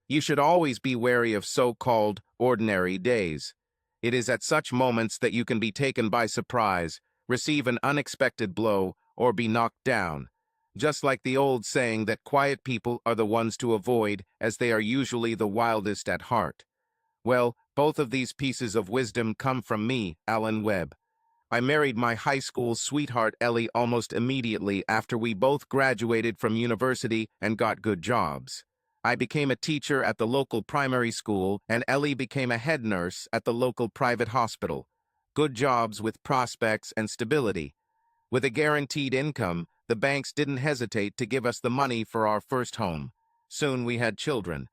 You should always be wary of so-called ordinary days. It is at such moments that you can be taken by surprise, receive an unexpected blow, or be knocked down. Just like the old saying that quiet people are the ones to avoid, as they are usually the wildest at heart. Well, both of these pieces of wisdom come from me, Alan Webb. I married my high school sweetheart Ellie almost immediately after we both graduated from university and got good jobs. I became a teacher at the local primary school, and Ellie became a head nurse at the local private hospital. Good jobs with prospects and stability. With a guaranteed income, the banks didn't hesitate to give us the money for our first home. Soon we had children.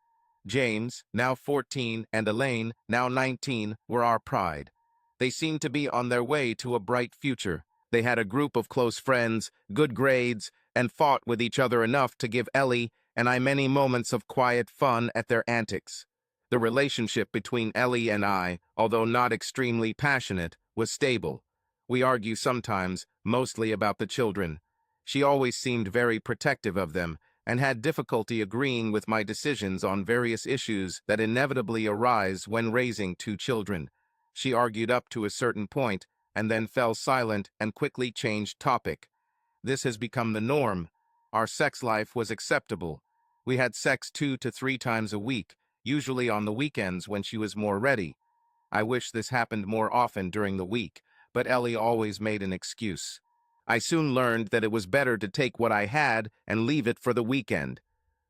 James, now 14, and Elaine, now 19, were our pride. They seemed to be on their way to a bright future. They had a group of close friends, good grades, and fought with each other enough to give Ellie and I many moments of quiet fun at their antics. The relationship between Ellie and I, although not extremely passionate, was stable. We argue sometimes, mostly about the children. She always seemed very protective of them, and had difficulty agreeing with my decisions on various issues that inevitably arise when raising two children. She argued up to a certain point, and then fell silent and quickly changed topic. This has become the norm. Our sex life was acceptable. We had sex 2 to 3 times a week, usually on the weekends when she was more ready. I wish this happened more often during the week, but Ellie always made an excuse. I soon learned that it was better to take what I had and leave it for the weekend.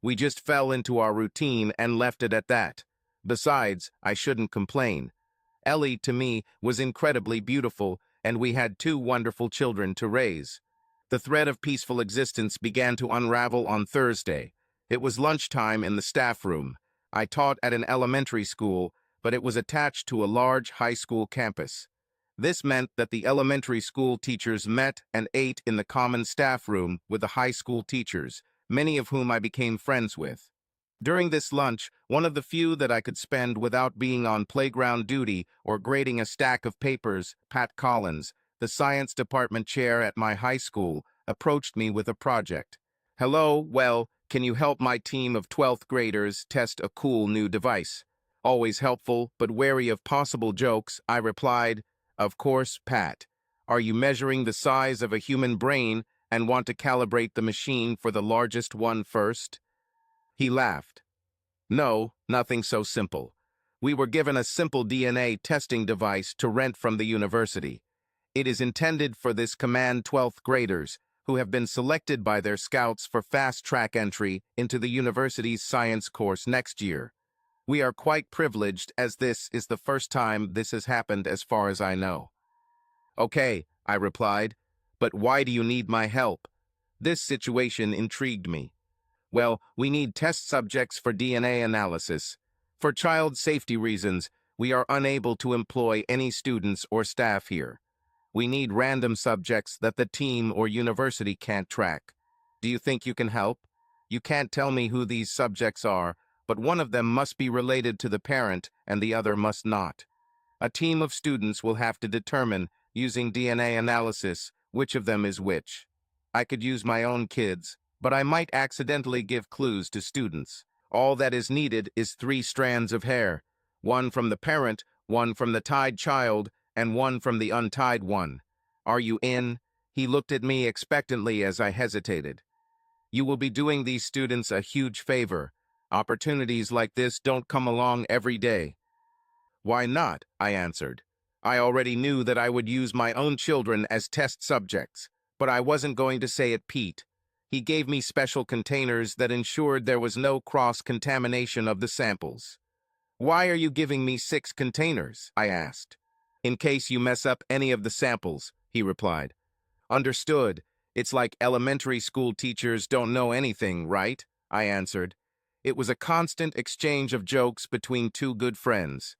We just fell into our routine and left it at that. Besides, I shouldn't complain. Ellie, to me, was incredibly beautiful, and we had 2 wonderful children to raise. The thread of peaceful existence began to unravel on Thursday. It was lunchtime in the staff room. I taught at an elementary school, but it was attached to a large high school campus. This meant that the elementary school teachers met and ate in the common staff room with the high school teachers, many of whom I became friends with. During this lunch, one of the few that I could spend without being on playground duty or grading a stack of papers, Pat Collins, the science department chair at my high school, approached me with a project. "Hello, well, can you help my team of 12th graders test a cool new device?" Always helpful, but wary of possible jokes, I replied, "Of course, Pat. Are you measuring the size of a human brain and want to calibrate the machine for the largest one first?" He laughed. "No, nothing so simple. We were given a simple DNA testing device to rent from the university. It is intended for this command 12th graders who have been selected by their scouts for fast-track entry into the university's science course next year. We are quite privileged as this is the first time this has happened as far as I know." "Okay," I replied, "but why do you need my help?" This situation intrigued me. "Well, we need test subjects for DNA analysis. For child safety reasons, we are unable to employ any students or staff here. We need random subjects that the team or university can't track. Do you think you can help? You can't tell me who these subjects are, but one of them must be related to the parent and the other must not. A team of students will have to determine, using DNA analysis, which of them is which. I could use my own kids, but I might accidentally give clues to students. All that is needed is 3 strands of hair, one from the parent, one from the tied child, and one from the untied one. Are you in?" He looked at me expectantly as I hesitated. "You will be doing these students a huge favor. Opportunities like this don't come along every day." "Why not?" I answered. I already knew that I would use my own children as test subjects, but I wasn't going to say it Pete. He gave me special containers that ensured there was no cross-contamination of the samples. "Why are you giving me 6 containers?" I asked. "In case you mess up any of the samples," he replied. "Understood. It's like elementary school teachers don't know anything, right?" I answered. It was a constant exchange of jokes between 2 good friends.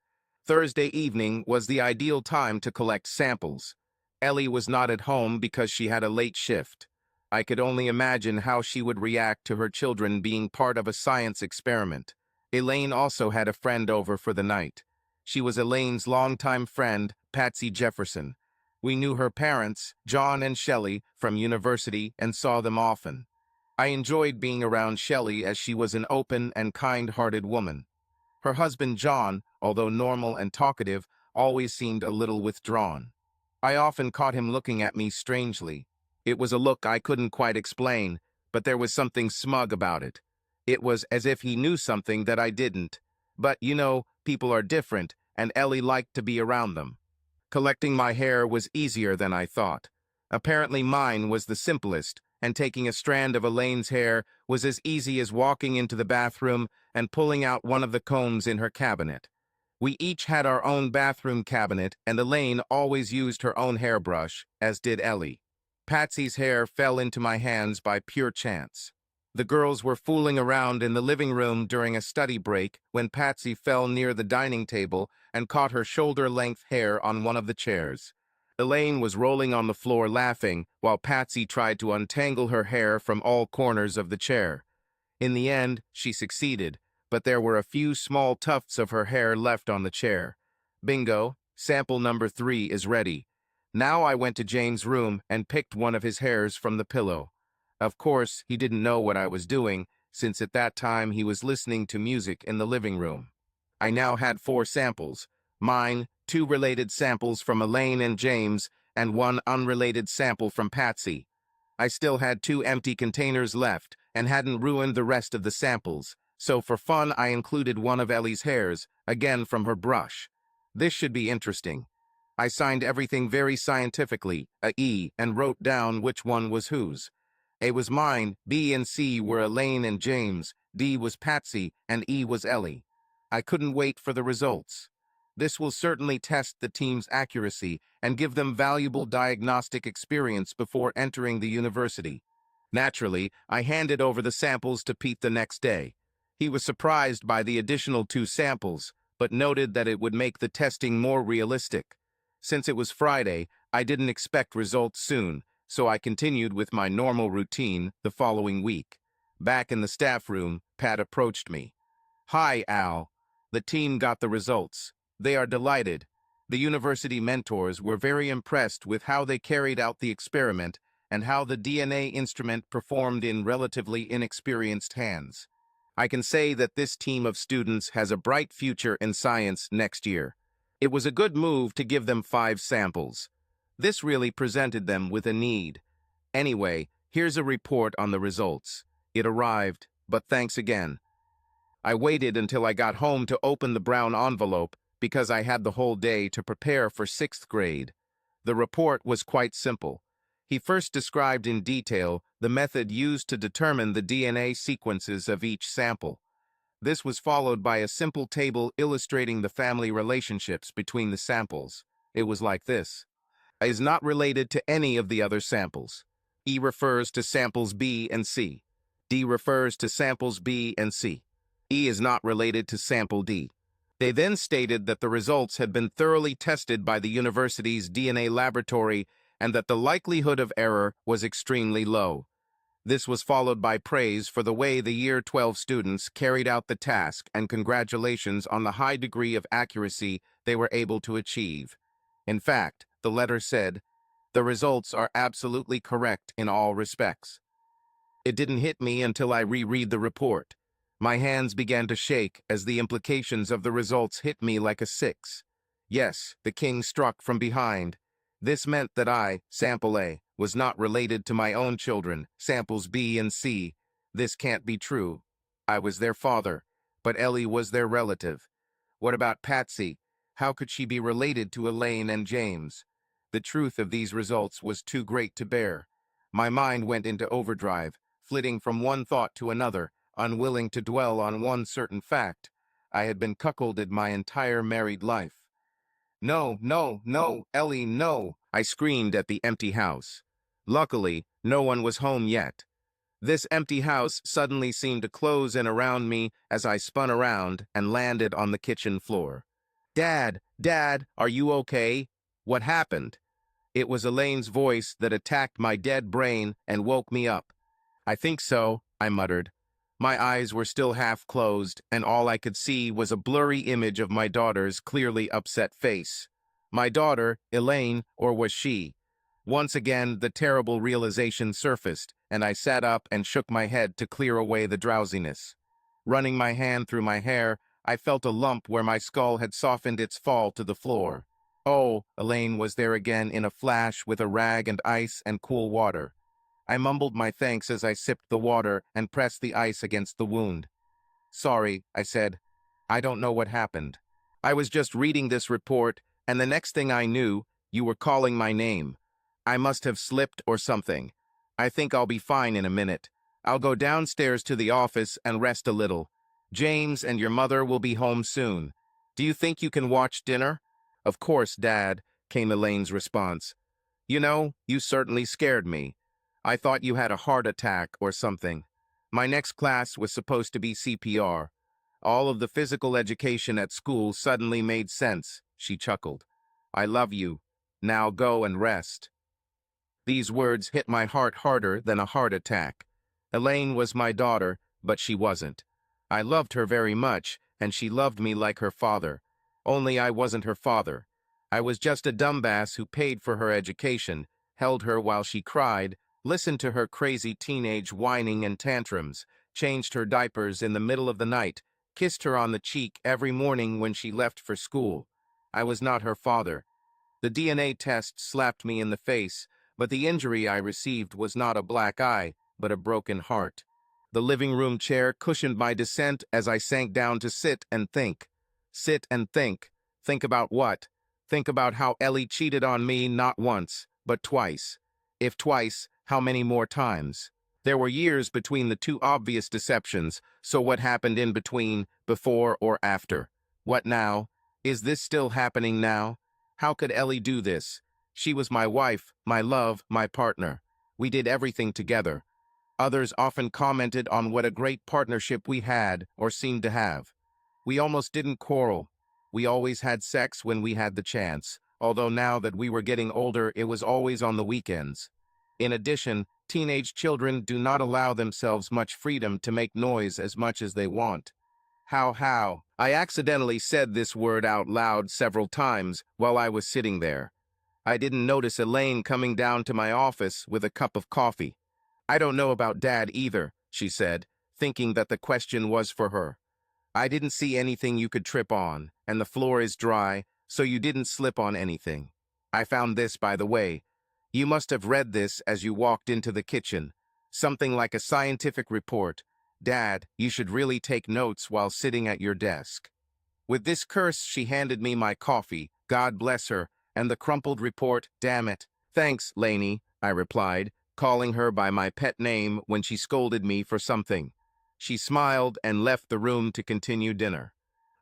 Thursday evening was the ideal time to collect samples. Ellie was not at home because she had a late shift. I could only imagine how she would react to her children being part of a science experiment. Elaine also had a friend over for the night. She was Elaine's longtime friend, Patsy Jefferson. We knew her parents, John and Shelly, from university and saw them often. I enjoyed being around Shelly as she was an open and kind-hearted woman. Her husband John, although normal and talkative, always seemed a little withdrawn. I often caught him looking at me strangely. It was a look I couldn't quite explain, but there was something smug about it. It was as if he knew something that I didn't. But, people are different, and Ellie liked to be around them. Collecting my hair was easier than I thought. Apparently mine was the simplest, and taking a strand of Elaine's hair was as easy as walking into the bathroom and pulling out one of the combs in her cabinet. We each had our own bathroom cabinet, and Elaine always used her own hairbrush, as did Ellie. Patsy's hair fell into my hands by pure chance. The girls were fooling around in the living room during a study break when Patsy fell near the dining table and caught her shoulder-length hair on one of the chairs. Elaine was rolling on the floor laughing while Patsy tried to untangle her hair from all corners of the chair. In the end, she succeeded, but there were a few small tufts of her hair left on the chair. Bingo, sample number 3 is ready. Now I went to James' room and picked one of his hairs from the pillow. Of course, he didn't know what I was doing, since at that time he was listening to music in the living room. I now had 4 samples. Mine, 2 related samples from Elaine and James, and 1 unrelated sample from Patsy. I still had 2 empty containers left, and hadn't ruined the rest of the samples, so for fun I included one of Ellie's hairs, again from her brush. This should be interesting. I signed everything very scientifically, a E, and wrote down which one was whose. A was mine, B and C were Elaine and James, D was Patsy, and E was Ellie. I couldn't wait for the results. This will certainly test the team's accuracy and give them valuable diagnostic experience before entering the university. Naturally, I handed over the samples to Pete the next day. He was surprised by the additional 2 samples, but noted that it would make the testing more realistic. Since it was Friday, I didn't expect results soon, so I continued with my normal routine the following week. Back in the staff room, Pat approached me. "Hi, Al. The team got the results. They are delighted. The university mentors were very impressed with how they carried out the experiment and how the DNA instrument performed in relatively inexperienced hands. I can say that this team of students has a bright future in science next year. It was a good move to give them 5 samples. This really presented them with a need. Anyway, here's a report on the results. It arrived, but thanks again." I waited until I got home to open the brown envelope because I had the whole day to prepare for 6th grade. The report was quite simple. He first described in detail the method used to determine the DNA sequences of each sample. This was followed by a simple table illustrating the family relationships between the samples. It was like this. A is not related to any of the other samples. E refers to samples B and C. D refers to samples B and C. E is not related to sample D. They then stated that the results had been thoroughly tested by the university's DNA laboratory and that the likelihood of error was extremely low. This was followed by praise for the way the Year 12 students carried out the task and congratulations on the high degree of accuracy they were able to achieve. In fact, the letter said, "The results are absolutely correct in all respects." It didn't hit me until I reread the report. My hands began to shake as the implications of the results hit me like a 6. Yes, the king struck from behind. This meant that I, sample A, was not related to my own children, samples B and C. This can't be true. I was their father, but Ellie was their relative. What about Patsy? How could she be related to Elaine and James? The truth of these results was too great to bear. My mind went into overdrive, flitting from one thought to another, unwilling to dwell on one certain fact. I had been cuckolded my entire married life. "No, no, no, Ellie, no!" I screamed at the empty house. Luckily, no one was home yet. This empty house suddenly seemed to close in around me as I spun around and landed on the kitchen floor. "Dad, Dad, are you okay? What happened?" It was Elaine's voice that attacked my dead brain and woke me up. "I think so," I muttered. My eyes were still half closed, and all I could see was a blurry image of my daughter's clearly upset face. My daughter, Elaine, or was she? Once again, the terrible realization surfaced, and I sat up and shook my head to clear away the drowsiness. Running my hand through my hair, I felt a lump where my skull had softened its fall to the floor. Oh, Elaine was there again in a flash with a rag and ice and cool water. I mumbled my thanks as I sipped the water and pressed the ice against the wound. "Sorry," I said. "I don't know what happened. I was just reading this report, and the next thing I knew, you were calling my name. I must have slipped or something. I think I'll be fine in a minute. I'll go downstairs to the office and rest a little. James and your mother will be home soon. Do you think you can watch dinner?" "Of course, Dad," came Elaine's response. "You know, you certainly scared me. I thought you had a heart attack or something. My next class was supposed to be CPR. All of the physical education at school suddenly made sense," she chuckled. "I love you. Now go and rest." These words hit my heart harder than a heart attack. Elaine was my daughter, but she wasn't. I loved her very much, and she loved me like her father. Only I wasn't her father. I was just a dumbass who paid for her education, held her while she cried, listened to her crazy teenage whining and tantrums, changed her diapers in the middle of the night, kissed her on the cheek every morning when she left for school. I was not her father. The DNA test slapped me in the face, but the injury I received was not a black eye, but a broken heart. The living room chair cushioned my descent as I sank down to sit and think. Sit and think. Think about what? Think about how Ellie cheated on me not once, but twice. If twice, how many more times? There were years between the two obvious deceptions, so what happened in between, before or after? What now? Is this still happening now? How could Ellie do this? She was my wife, my love, my partner. We did everything together. Others often commented on what a great partnership we had or seemed to have. We almost didn't quarrel. We always had sex when we had the chance, although now that we were getting older, it was always on the weekends. In addition, teenage children do not allow themselves much freedom to make noise as much as they want. How? I accidentally said this word out loud several times while I was sitting there. I didn't notice Elaine coming down to my office with a cup of coffee. "I don't know about Dad either," she said, thinking that the question was for her. "I didn't see anything you could trip on, and the floor is dry, so you didn't slip on anything. I found this, by the way. You must have read this as you walked into the kitchen. Something like a scientific report. Dad, you should really take notes while sitting at your desk." With this curse, she handed me my coffee, God bless her, and the crumpled report. "Damn it." "Thanks, Lainey," I replied, calling her by my pet name when she scolded me for something. She smiled and left the room to continue dinner.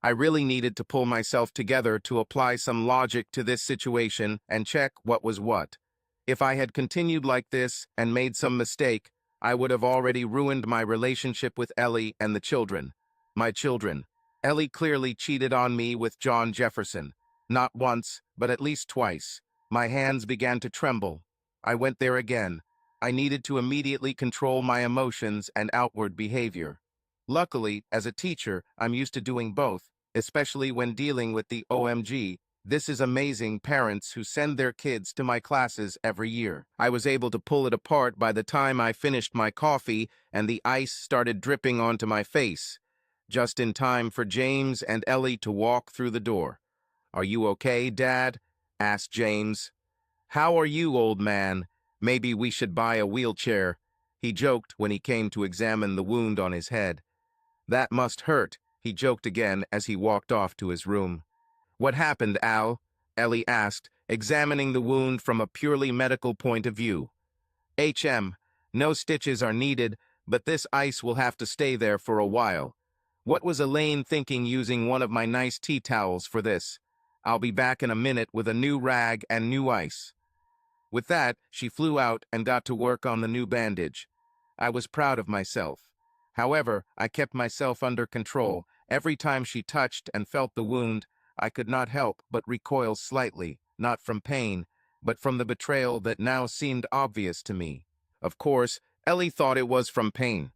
I really needed to pull myself together to apply some logic to this situation and check what was what. If I had continued like this and made some mistake, I would have already ruined my relationship with Ellie and the children. My children. Ellie clearly cheated on me with John Jefferson. Not once, but at least twice. My hands began to tremble. I went there again. I needed to immediately control my emotions and outward behavior. Luckily, as a teacher, I'm used to doing both, especially when dealing with the OMG. This is amazing parents who send their kids to my classes every year. I was able to pull it apart by the time I finished my coffee and the ice started dripping onto my face, just in time for James and Ellie to walk through the door. "Are you okay, Dad?" asked James. "How are you, old man? Maybe we should buy a wheelchair," he joked when he came to examine the wound on his head. "That must hurt," he joked again as he walked off to his room. "What happened, Al?" Ellie asked, examining the wound from a purely medical point of view. No stitches are needed, but this ice will have to stay there for a while. What was Elaine thinking using one of my nice tea towels for this? I'll be back in a minute with a new rag and new ice." With that, she flew out and got to work on the new bandage. I was proud of myself. However, I kept myself under control. Every time she touched and felt the wound, I could not help but recoil slightly, not from pain, but from the betrayal that now seemed obvious to me. Of course, Ellie thought it was from pain.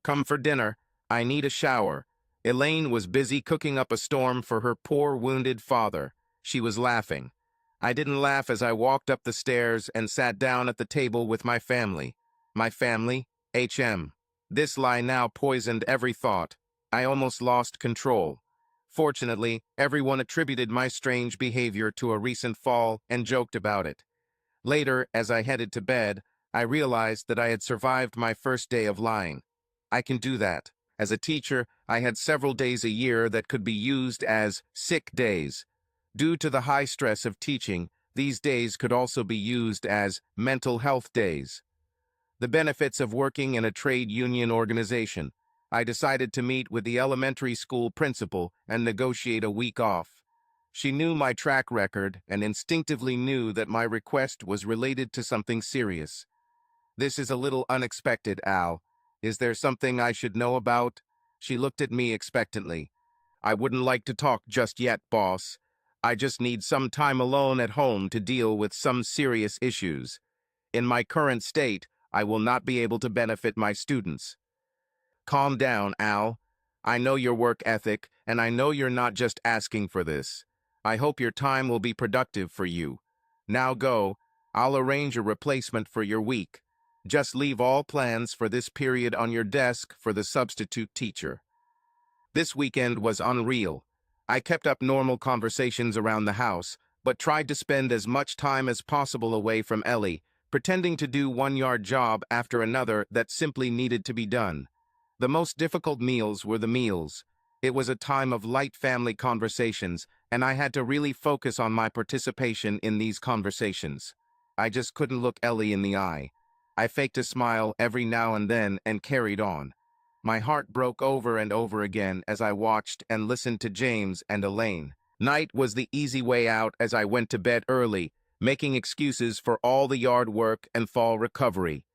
"Come for dinner. I need a shower." Elaine was busy cooking up a storm for her poor wounded father. She was laughing. I didn't laugh as I walked up the stairs and sat down at the table with my family. My family? HM. This lie now poisoned every thought. I almost lost control. Fortunately, everyone attributed my strange behavior to a recent fall and joked about it. Later, as I headed to bed, I realized that I had survived my first day of lying. I can do that. As a teacher, I had several days a year that could be used as sick days. Due to the high stress of teaching, these days could also be used as mental health days. The benefits of working in a trade union organization. I decided to meet with the elementary school principal and negotiate a week off. She knew my track record and instinctively knew that my request was related to something serious. This is a little unexpected, Al. Is there something I should know about? She looked at me expectantly. I wouldn't like to talk just yet, boss. I just need some time alone at home to deal with some serious issues. In my current state, I will not be able to benefit my students. Calm down, Al. I know your work ethic, and I know you're not just asking for this. I hope your time will be productive for you. Now go. I'll arrange a replacement for your week. Just leave all plans for this period on your desk for the substitute teacher. This weekend was unreal. I kept up normal conversations around the house, but tried to spend as much time as possible away from Ellie, pretending to do one-yard job after another that simply needed to be done. The most difficult meals were the meals. It was a time of light family conversations, and I had to really focus on my participation in these conversations. I just couldn't look Ellie in the eye. I faked a smile every now and then and carried on. My heart broke over and over again as I watched and listened to James and Elaine. Night was the easy way out as I went to bed early, making excuses for all the yard work and fall recovery.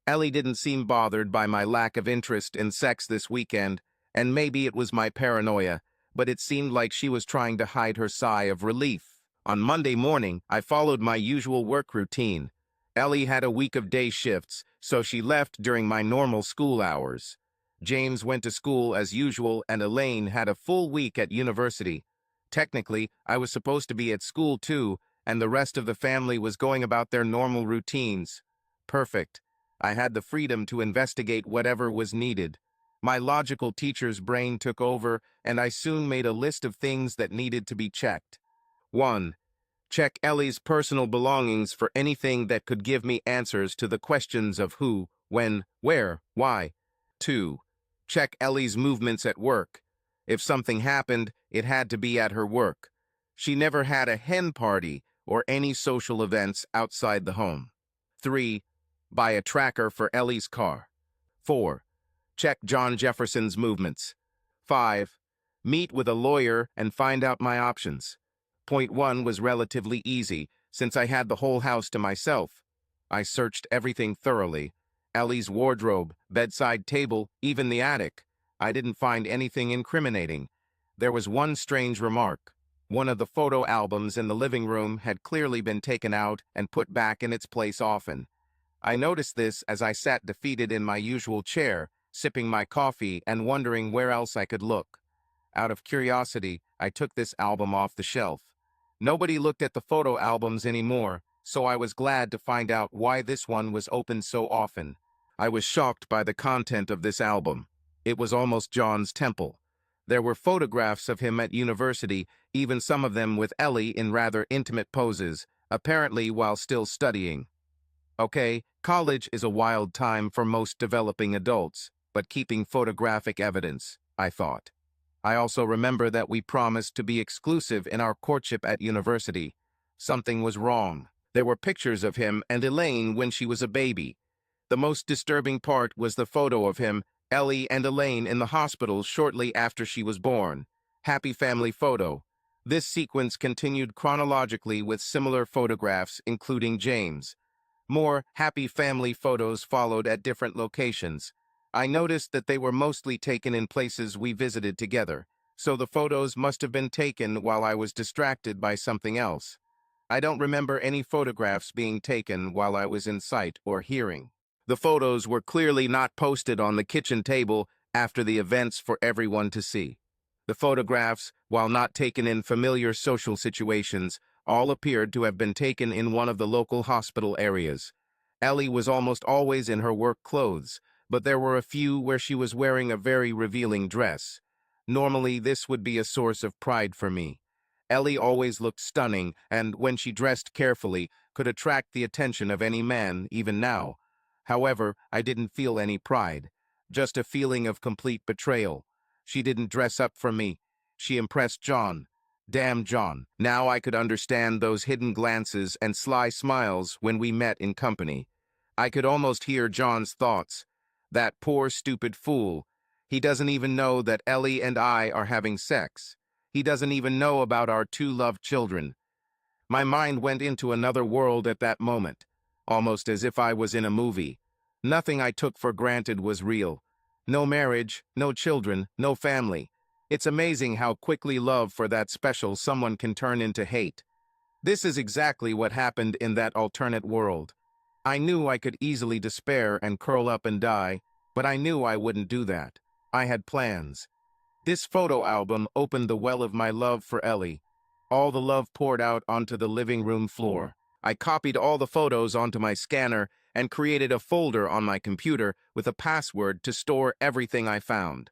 Ellie didn't seem bothered by my lack of interest in sex this weekend, and maybe it was my paranoia, but it seemed like she was trying to hide her sigh of relief. On Monday morning, I followed my usual work routine. Ellie had a week of day shifts, so she left during my normal school hours. James went to school as usual, and Elaine had a full week at university. Technically, I was supposed to be at school too, and the rest of the family was going about their normal routines. Perfect. I had the freedom to investigate whatever was needed. My logical teacher's brain took over, and I soon made a list of things that needed to be checked. 1. Check Ellie's personal belongings for anything that could give me answers to the questions of who, when, where, why. 2. Check Ellie's movements at work. If something happened, it had to be at her work. She never had a hen party or any social events outside the home. 3. Buy a tracker for Ellie's car. 4. Check John Jefferson's movements. 5. Meet with a lawyer and find out my options. Point 1 was relatively easy, since I had the whole house to myself. I searched everything thoroughly. Ellie's wardrobe, bedside table, even the attic. I didn't find anything incriminating. There was one strange remark. One of the photo albums in the living room had clearly been taken out and put back in its place often. I noticed this as I sat defeated in my usual chair, sipping my coffee and wondering where else I could look. Out of curiosity, I took this album off the shelf. Nobody looked at the photo albums anymore, so I was glad to find out why this one was open so often. I was shocked by the content of this album. It was almost John's temple. There were photographs of him at university, even some of them with Ellie in rather intimate poses, apparently while still studying. Okay, college is a wild time for most developing adults, but keeping photographic evidence, I thought. I also remember that we promised to be exclusive in our courtship at university. Something was wrong. There were pictures of him and Elaine when she was a baby. The most disturbing part was the photo of him, Ellie and Elaine in the hospital shortly after she was born. Happy family photo. This sequence continued chronologically with similar photographs, including James. More happy family photos followed at different locations. I noticed that they were mostly taken in places we visited together, so the photos must have been taken while I was distracted by something else. I don't remember any photographs being taken while I was in sight or hearing. The photos were clearly not posted on the kitchen table after the events for everyone to see. The photographs, while not taken in familiar social situations, All appeared to have been taken in one of the local hospital areas. Ellie was almost always in her work clothes, but there were a few where she was wearing a very revealing dress. Normally, this would be a source of pride for me. Ellie always looked stunning and, when she dressed carefully, could attract the attention of any man, even now. However, I didn't feel any pride, just a feeling of complete betrayal. She didn't dress up for me. She impressed John. Damn John. Now I could understand those hidden glances and sly smiles when we met in company. I could almost hear John's thoughts. That poor stupid fool. He doesn't even know that Ellie and I are having sex. He doesn't even know about our two loved children. My mind went into another world at that moment, almost as if I was in a movie. Nothing I took for granted was real. No marriage, no children, no family. It's amazing how quickly love for that special someone can turn into hate. This is exactly what happened in that alternate world. I knew I could easily despair and curl up and die, but I knew I wouldn't do that. I had plans. This photo album opened the well of my love for Ellie. All the love poured out onto the living room floor. I copied all the photos onto my scanner and created a folder on my computer with a password to store everything I found.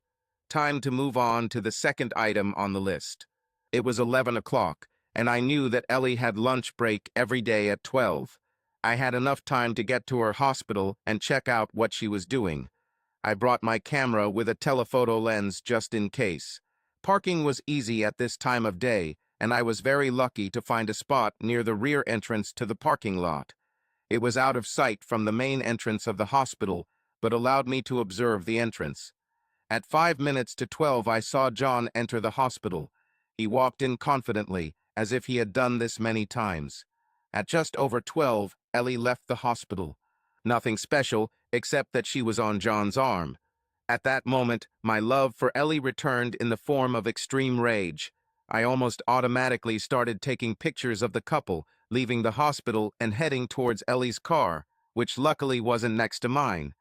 Time to move on to the second item on the list. It was 11 o'clock, and I knew that Ellie had lunch break every day at 12. I had enough time to get to her hospital and check out what she was doing. I brought my camera with a telephoto lens just in case. Parking was easy at this time of day, and I was very lucky to find a spot near the rear entrance to the parking lot. It was out of sight from the main entrance of the hospital, but allowed me to observe the entrance. At 5 minutes to 12, I saw John enter the hospital. He walked in confidently, as if he had done this many times. At just over 12, Ellie left the hospital. Nothing special, except that she was on John's arm. At that moment, my love for Ellie returned in the form of extreme rage. I almost automatically started taking pictures of the couple, leaving the hospital and heading towards Ellie's car, which luckily wasn't next to mine.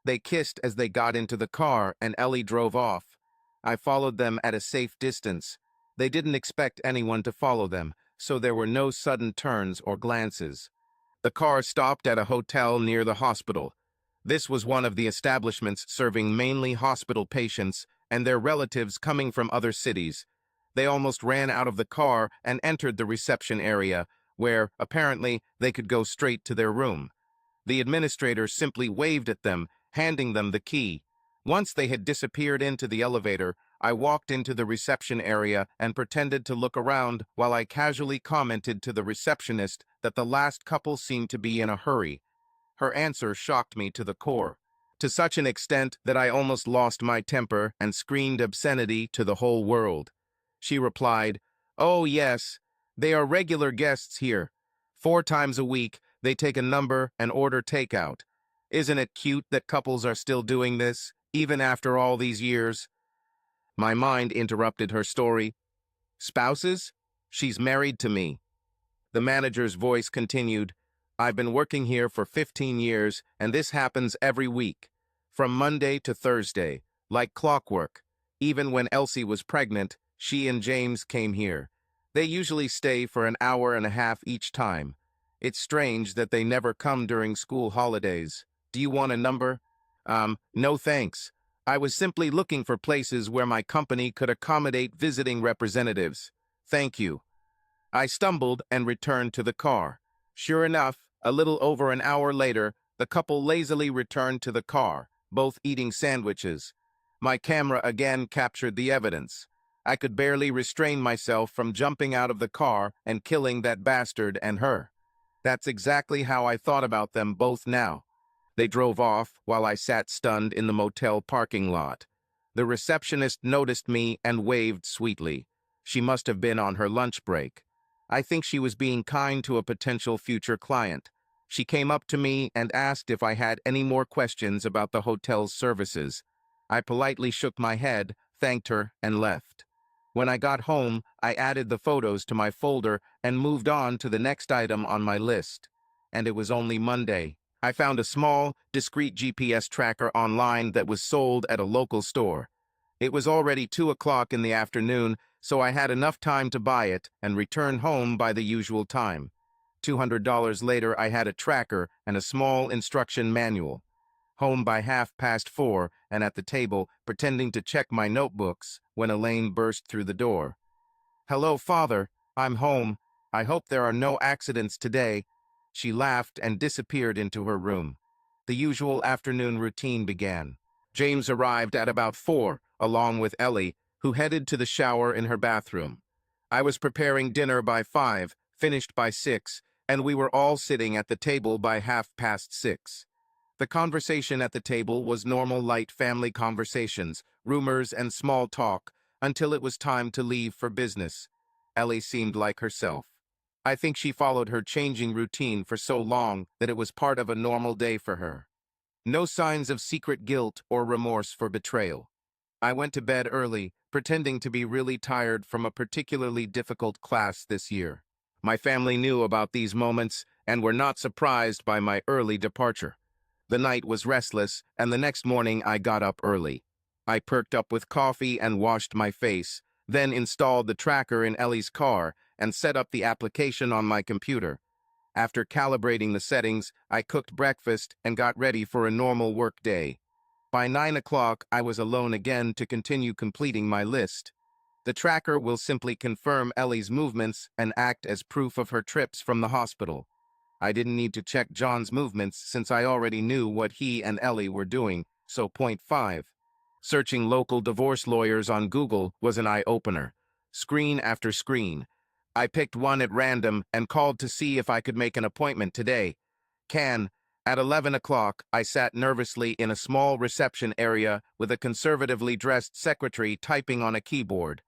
They kissed as they got into the car, and Ellie drove off. I followed them at a safe distance. They didn't expect anyone to follow them, so there were no sudden turns or glances. The car stopped at a hotel near the hospital. This was one of the establishments serving mainly hospital patients and their relatives coming from other cities. They almost ran out of the car and entered the reception area, where, apparently, they could go straight to their room. The administrator simply waved at them, handing them the key. Once they had disappeared into the elevator, I walked into the reception area and pretended to look around while I casually commented to the receptionist that the last couple seemed to be in a hurry. Her answer shocked me to the core, to such an extent that I almost lost my temper and screamed obscenity to the whole world. She replied, "Oh yes, they are regular guests here. 4 times a week, they take a number and order takeout. Isn't it cute that couples are still doing this, even after all these years?" My mind interrupted her story. "Spouses? She's married to me." The manager's voice continued, "I've been working here for 15 years, and this happens every week. From Monday to Thursday, like clockwork. Even when Elsie was pregnant, she and James came here. They usually stay for an hour and a half each time. It's strange that they never come during school holidays. Do you want a number?" No thanks. I was simply looking for places where my company could accommodate visiting representatives. Thank you." I stumbled and returned to the car. Sure enough, a little over an hour later, the couple lazily returned to the car, both eating sandwiches. My camera again captured the evidence. I could barely restrain myself from jumping out of the car and killing that bastard and her. That's exactly how I thought about them both now. They drove off while I sat stunned in the motel parking lot. The receptionist noticed me and waved sweetly. She must have been on her lunch break. I think she was being kind to a potential future client. She came up to me and asked if I had any more questions about the hotel's services. I politely shook my head, thanked her, and left. When I got home, I added the photos to my folder and moved on to the next item on my list. And it was only Monday. I found a small, discreet GPS tracker online that was sold at a local store. It was already 2 o'clock in the afternoon, so I had enough time to buy it and return home by the usual time. $200 later, I had a tracker and a small instruction manual. Home by 4:30 and at the table, pretending to check my notebooks, when Elaine burst through the door. "Hello, Father. I'm home. I hope there are no accidents today." She laughed and disappeared into her room. The usual afternoon routine began. James arrived at about 4, along with Ellie, who headed to the shower in her bathroom. I was preparing dinner by 5, finished by 6, and we were all sitting at the table by 6:30. The conversation at the table was normal light family conversations, rumors and small talk, until it was time to leave for business. Ellie seemed like herself. I think she followed her changing routine for so long that it was part of a normal day for her. No signs of secret guilt or remorse for betrayal. I went to bed early, pretending to be really tired from a particularly difficult class this year. My family knew about these moments and were not surprised by my early departure. The night was restless, and the next morning I got up early. I perked up with coffee and washed my face, then installed the tracker in Ellie's car and set up the application on my computer. After calibrating the settings, I cooked breakfast and got ready for a normal work day. By 9 o'clock, I was alone again to continue completing my list. The tracker will simply confirm Ellie's movements and act as proof of her trips from the hospital. I didn't need to check John's movements since I already knew what he and Ellie were doing, so point 5. Searching local divorce lawyers on Google was an eye-opener. Screen after screen. I picked one at random and called to see if I could make an appointment today. At 11 o'clock, I sat nervously in a small reception area with a conservatively dressed secretary typing on a keyboard.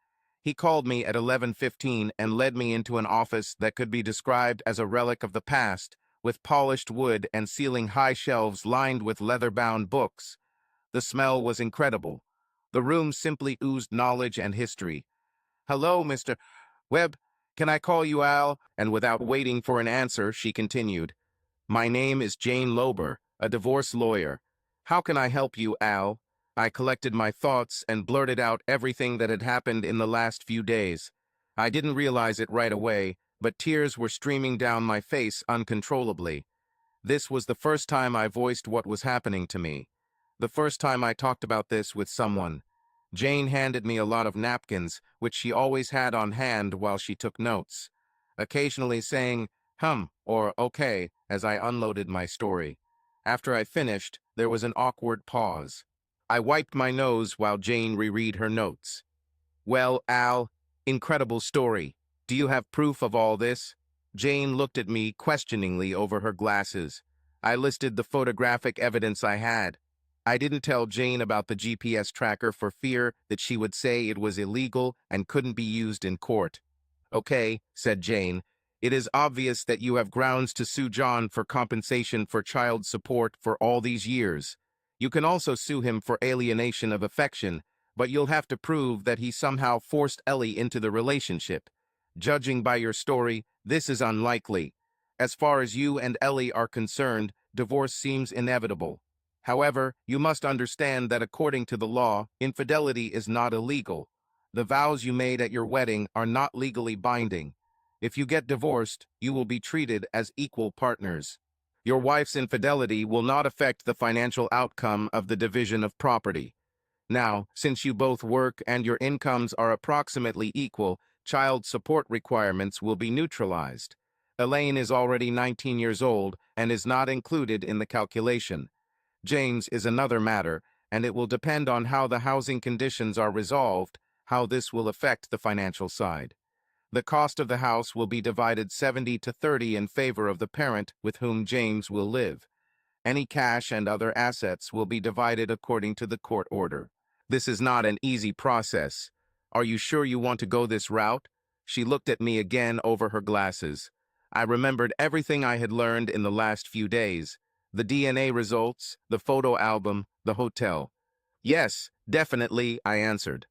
He called me at 11:15 and led me into an office that could be described as a relic of the past, with polished wood and ceiling-high shelves lined with leather-bound books. The smell was incredible. The room simply oozed knowledge and history. "Hello, Mr. Webb. Can I call you Al?" And without waiting for an answer, she continued. "My name is Jane Lober, a divorce lawyer. How can I help you, Al?" I collected my thoughts and blurted out everything that had happened in the last few days. I didn't realize it right away, but tears were streaming down my face uncontrollably. This was the first time I voiced what was happening to me. The first time I talked about this with someone. Jane handed me a lot of napkins, which she always had on hand while she took notes, occasionally saying, or okay, as I unloaded my story. After I finished, there was an awkward pause. I wiped my nose while Jane reread her notes. "Well, Al, incredible story. Do you have proof of all this?" Jane looked at me questioningly over her glasses. I listed the photographic evidence I had. I didn't tell Jane about the GPS tracker for fear that she would say it was illegal and couldn't be used in court. "Okay," said Jane. "It is obvious that you have grounds to sue John for compensation for child support for all these years. You can also sue him for alienation of affection, but you'll have to prove that he somehow forced Ellie into the relationship. Judging by your story, this is unlikely. As far as you and Ellie are concerned, divorce seems inevitable. However, you must understand that according to the law, infidelity is not illegal. The vows you made at your wedding are not legally binding. If you get divorced, you will be treated as equal partners. Your wife's infidelity will not affect the financial outcome of the division of property. Now, since you both work and your incomes are approximately equal, child support requirements will be neutralized. Elaine is already 19 years old and is not included in the calculation. James is another matter, and it will depend on how the housing conditions are resolved, how this will affect the financial side. The cost of the house will be divided 70-30 in favor of the parent with whom James will live. Any cash and other assets will be divided according to the court order. This is not an easy process. Are you sure you want to go this route? She looked at me again over her glasses. I remembered everything I had learned in the last few days. The DNA results, the photo album, the hotel. "Yes, definitely," I answered.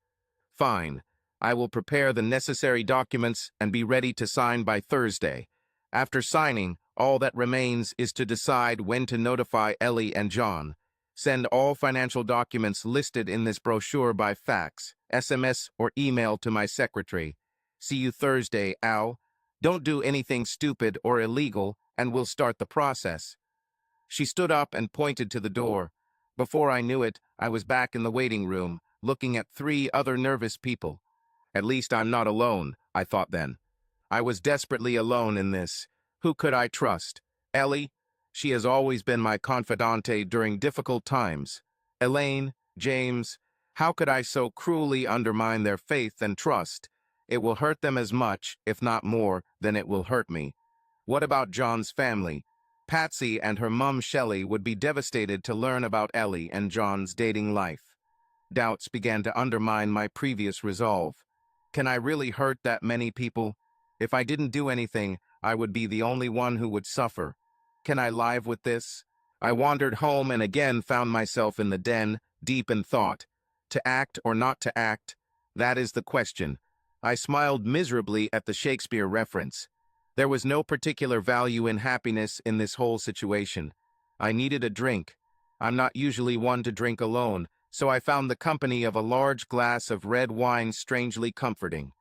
"Fine. I will prepare the necessary documents and be ready to sign by Thursday. After signing, all that remains is to decide when to notify Ellie and John. Send all financial documents listed in this brochure by fax, SMS, or email to my secretary. See you Thursday, Al. Don't do anything stupid or illegal, and we'll start the process." She stood up and pointed to the door. Before I knew it, I was back in the waiting room, looking at 3 other nervous people. At least I'm not alone, I thought then. I was desperately alone in this. Who could I trust? Ellie? She has always been my confidante during difficult times. Elaine? James? How could I so cruelly undermine their faith and trust? It will hurt them as much, if not more, than it will hurt me. What about John's family? Patsy and her mum Shelly would be devastated to learn about Ellie and John's dating life. Doubts began to undermine my previous resolve. Can I really hurt that many people? If I didn't do anything, I would be the only one who would suffer. Can I live with this? I wandered home and again found myself in the den, deep in thought. To act or not to act? That is the question. I smiled miserably at the Shakespeare reference. There was no particular value in happiness in this whole situation. I needed a drink. I'm not usually one to drink alone, so I found the company of a large glass of red wine strangely comforting.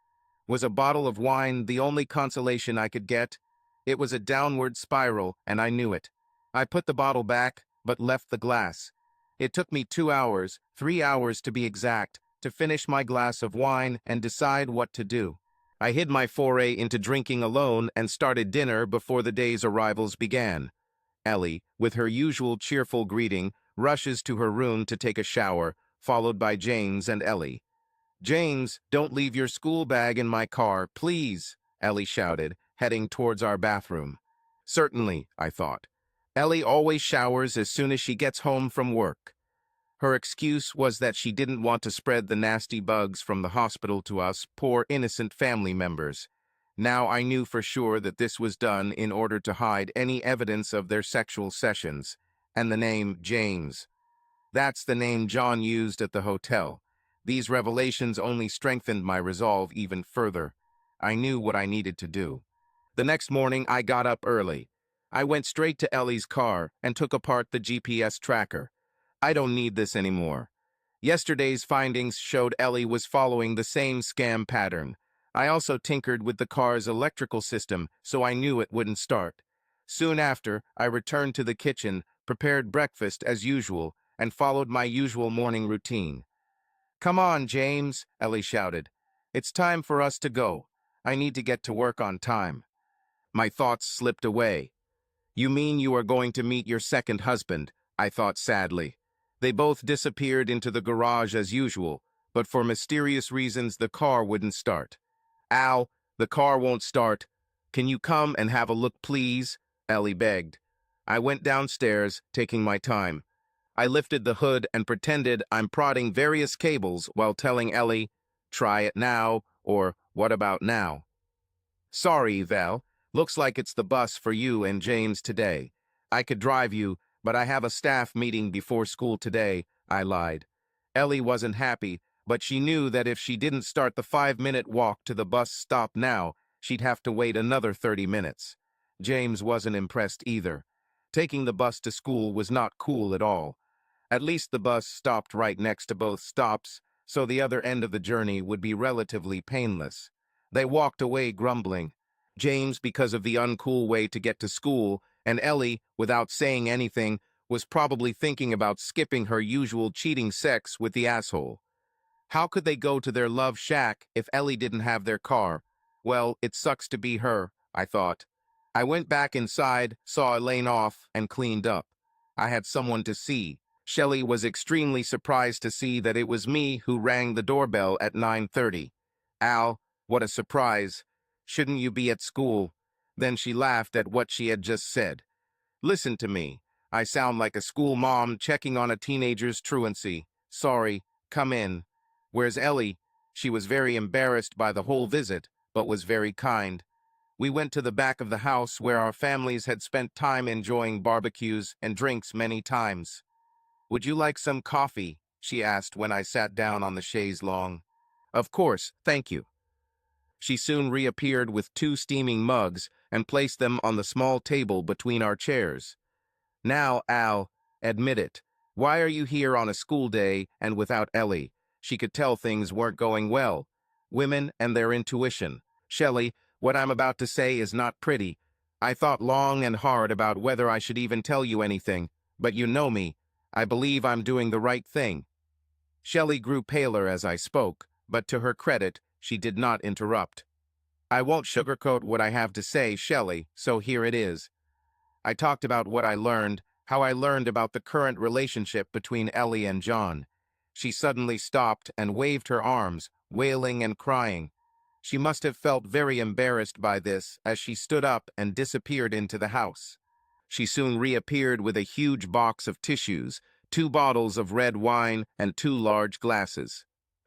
Was a bottle of wine the only consolation I could get? It was a downward spiral, and I knew it. I put the bottle back, but left the glass. It took me 2 hours, 3 hours to be exact, to finish my glass of wine and decide what to do. I hid my foray into drinking alone and started dinner before the day's arrivals began. Ellie, with her usual cheerful greeting, rushes to her room to take a shower, followed by James and Ellie. "James, don't leave your school bag in my car, please," Ellie shouted, heading towards our bathroom. Certainly, I thought. Ellie always showers as soon as she gets home from work. Her excuse was that she didn't want to spread the nasty bugs from the hospital to us poor innocent family members. Now I knew for sure that this was done in order to hide any evidence of their sexual sessions, and the name James. That's the name John used at the hotel. These revelations only strengthened my resolve even further. I knew what I needed to do. The next morning I got up early. I went straight to Ellie's car and took apart the GPS tracker. I don't need this anymore. Yesterday's findings showed Ellie was following the same scam pattern. I also tinkered with the car's electrical system, so I knew it wouldn't start. Soon after, I returned to the kitchen, prepared breakfast as usual, and followed my usual morning routine. "Come on, James," Ellie shouted. "It's time for us to go. I need to get to work on time." My thoughts slipped away. "You mean you are going to meet your second husband?" I thought sadly. They both disappeared into the garage as usual, but for mysterious reasons the car wouldn't start. "Al, the car won't start. Can you come and have a look, please?" Ellie begged. I went downstairs, taking my time. I lifted the hood and pretended I'm prodding various cables while telling Ellie, "Try it now," or "What about now?" "Sorry, Val. Looks like it's the bus for you and James today. I could drive you, but I have a staff meeting before school today," I lied. Ellie wasn't happy, but she knew that if she didn't start the 5-minute walk to the bus stop now, she'd have to wait another 30 minutes. James wasn't impressed either. Taking the bus to school was not cool at all. At least the bus stopped right next to both stops, so the other end of the journey would be relatively painless. They walked away grumbling. James because of the uncool way to get to school, and Ellie, without saying anything, was probably thinking about skipping her usual cheating sex with the asshole. How could they go to their love shack if Ellie didn't have their car? Well, it sucks to be her, I thought. I went back inside, saw Elaine off, and cleaned up. I had someone to see. Shelly was extremely surprised to see that it was me who rang the doorbell at 9:30. "Al, what a surprise. Shouldn't you be at school?" Then she laughed at what she had just said. "Listen to me. I sound like a school mom checking on a teenager's truancy. Sorry, come in." "Where's Ellie?" She was very embarrassed by the whole visit, but was very kind. We went to the back of the house where our families had spent time enjoying barbecues and drinks many times. "Would you like some coffee?" she asked when I sat down on the chaise longue. "Of course, thank you." She soon reappeared with 2 steaming mugs and placed them on the small table between our chairs. "Now, Al, admit it. Why are you here on a school day and without Ellie? She could tell things weren't going well. Women and their intuition. Shelly, what I'm about to say is not pretty. I thought long and hard about whether I should even tell you anything, but you know me. I believe I'm doing the right thing. Shelly grew paler as I spoke, but to her credit, she did not interrupt. I won't sugarcoat what I have to say, Shelly, so here it is. I talked about what I learned, how I learned about the current relationship between Ellie and John. She suddenly stopped and waved her arms, wailing and crying. She must have felt very embarrassed by this as she stood up and disappeared into the house. She soon reappeared with a huge box of tissues, 2 bottles of red wine, and 2 large glasses.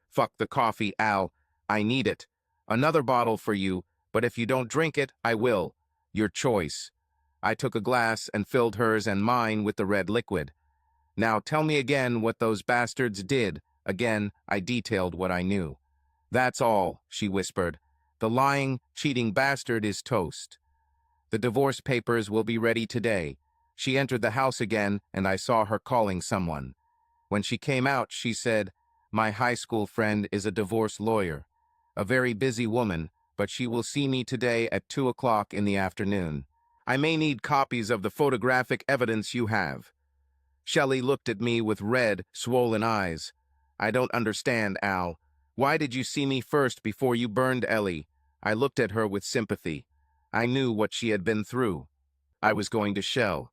Fuck the coffee, Al. I need it. Another bottle for you, but if you don't drink it, I will. Your choice. I took a glass and filled hers and mine with the red liquid. Now tell me again what those bastards did. Again, I detailed what I knew. That's all, she whispered. The lying, cheating bastard is toast. The divorce papers will be ready today. She entered the house again, and I saw her calling someone. When she came out, she said, "My high school friend is a divorce lawyer. A very busy woman, but she will see me today at 2 o'clock in the afternoon. I may need copies of the photographic evidence you have." Shelly looked at me with red, swollen eyes. "I don't understand, Al. Why did you see me first before you burned Ellie?" I looked at her with sympathy. I knew what she had been through. I was going to shell.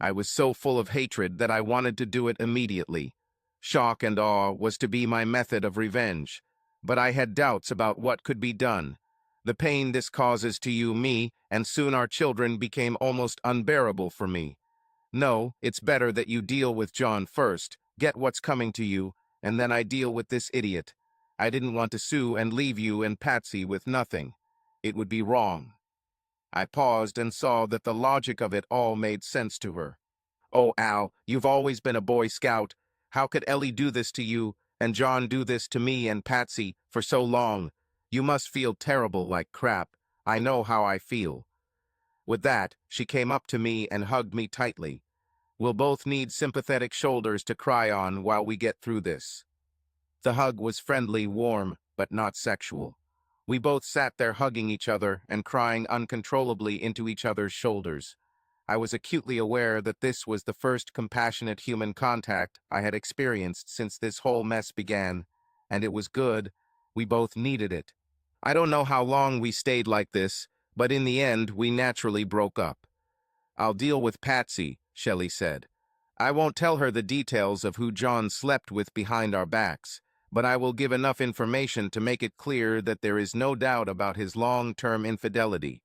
I was so full of hatred that I wanted to do it immediately. Shock and awe was to be my method of revenge. But I had doubts about what could be done. The pain this causes to you, me, and soon our children became almost unbearable for me. No, it's better that you deal with John first, get what's coming to you, and then I deal with this idiot. I didn't want to sue and leave you and Patsy with nothing. It would be wrong. I paused and saw that the logic of it all made sense to her. "Oh, Al, you've always been a Boy Scout. How could Ellie do this to you, and John do this to me and Patsy, for so long? You must feel terrible like crap. I know how I feel." With that, she came up to me and hugged me tightly. "We'll both need sympathetic shoulders to cry on while we get through this." The hug was friendly, warm, but not sexual. We both sat there hugging each other and crying uncontrollably into each other's shoulders. I was acutely aware that this was the first compassionate human contact I had experienced since this whole mess began, and it was good. We both needed it. I don't know how long we stayed like this, but in the end, we naturally broke up. "I'll deal with Patsy," Shelly said. "I won't tell her the details of who John slept with behind our backs, but I will give enough information to make it clear that there is no doubt about his long-term infidelity.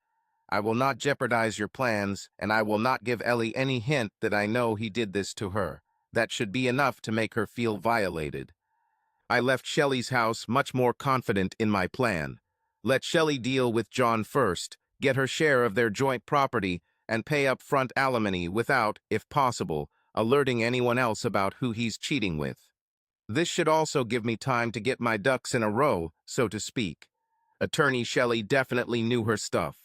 I will not jeopardize your plans, and I will not give Ellie any hint that I know he did this to her. That should be enough to make her feel violated." I left Shelly's house much more confident in my plan. Let Shelly deal with John first, get her share of their joint property, and pay up-front alimony without, if possible, alerting anyone else about who he's cheating with. This should also give me time to get my ducks in a row, so to speak. Attorney Shelly definitely knew her stuff.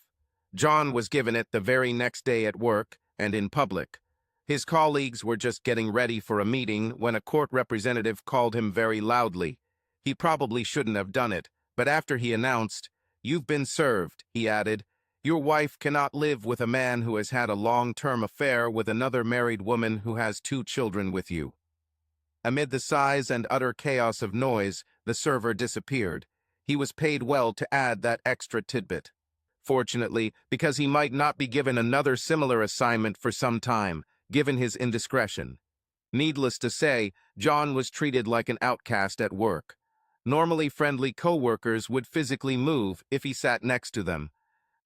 John was given it the very next day at work and in public. His colleagues were just getting ready for a meeting when a court representative called him very loudly. He probably shouldn't have done it, but after he announced, "You've been served," he added, "Your wife cannot live with a man who has had a long-term affair with another married woman who has 2 children with you." Amid the sighs and utter chaos of noise, the server disappeared. He was paid well to add that extra tidbit. Fortunately, because he might not be given another similar assignment for some time, given his indiscretion. Needless to say, John was treated like an outcast at work. Normally friendly co-workers would physically move if he sat next to them.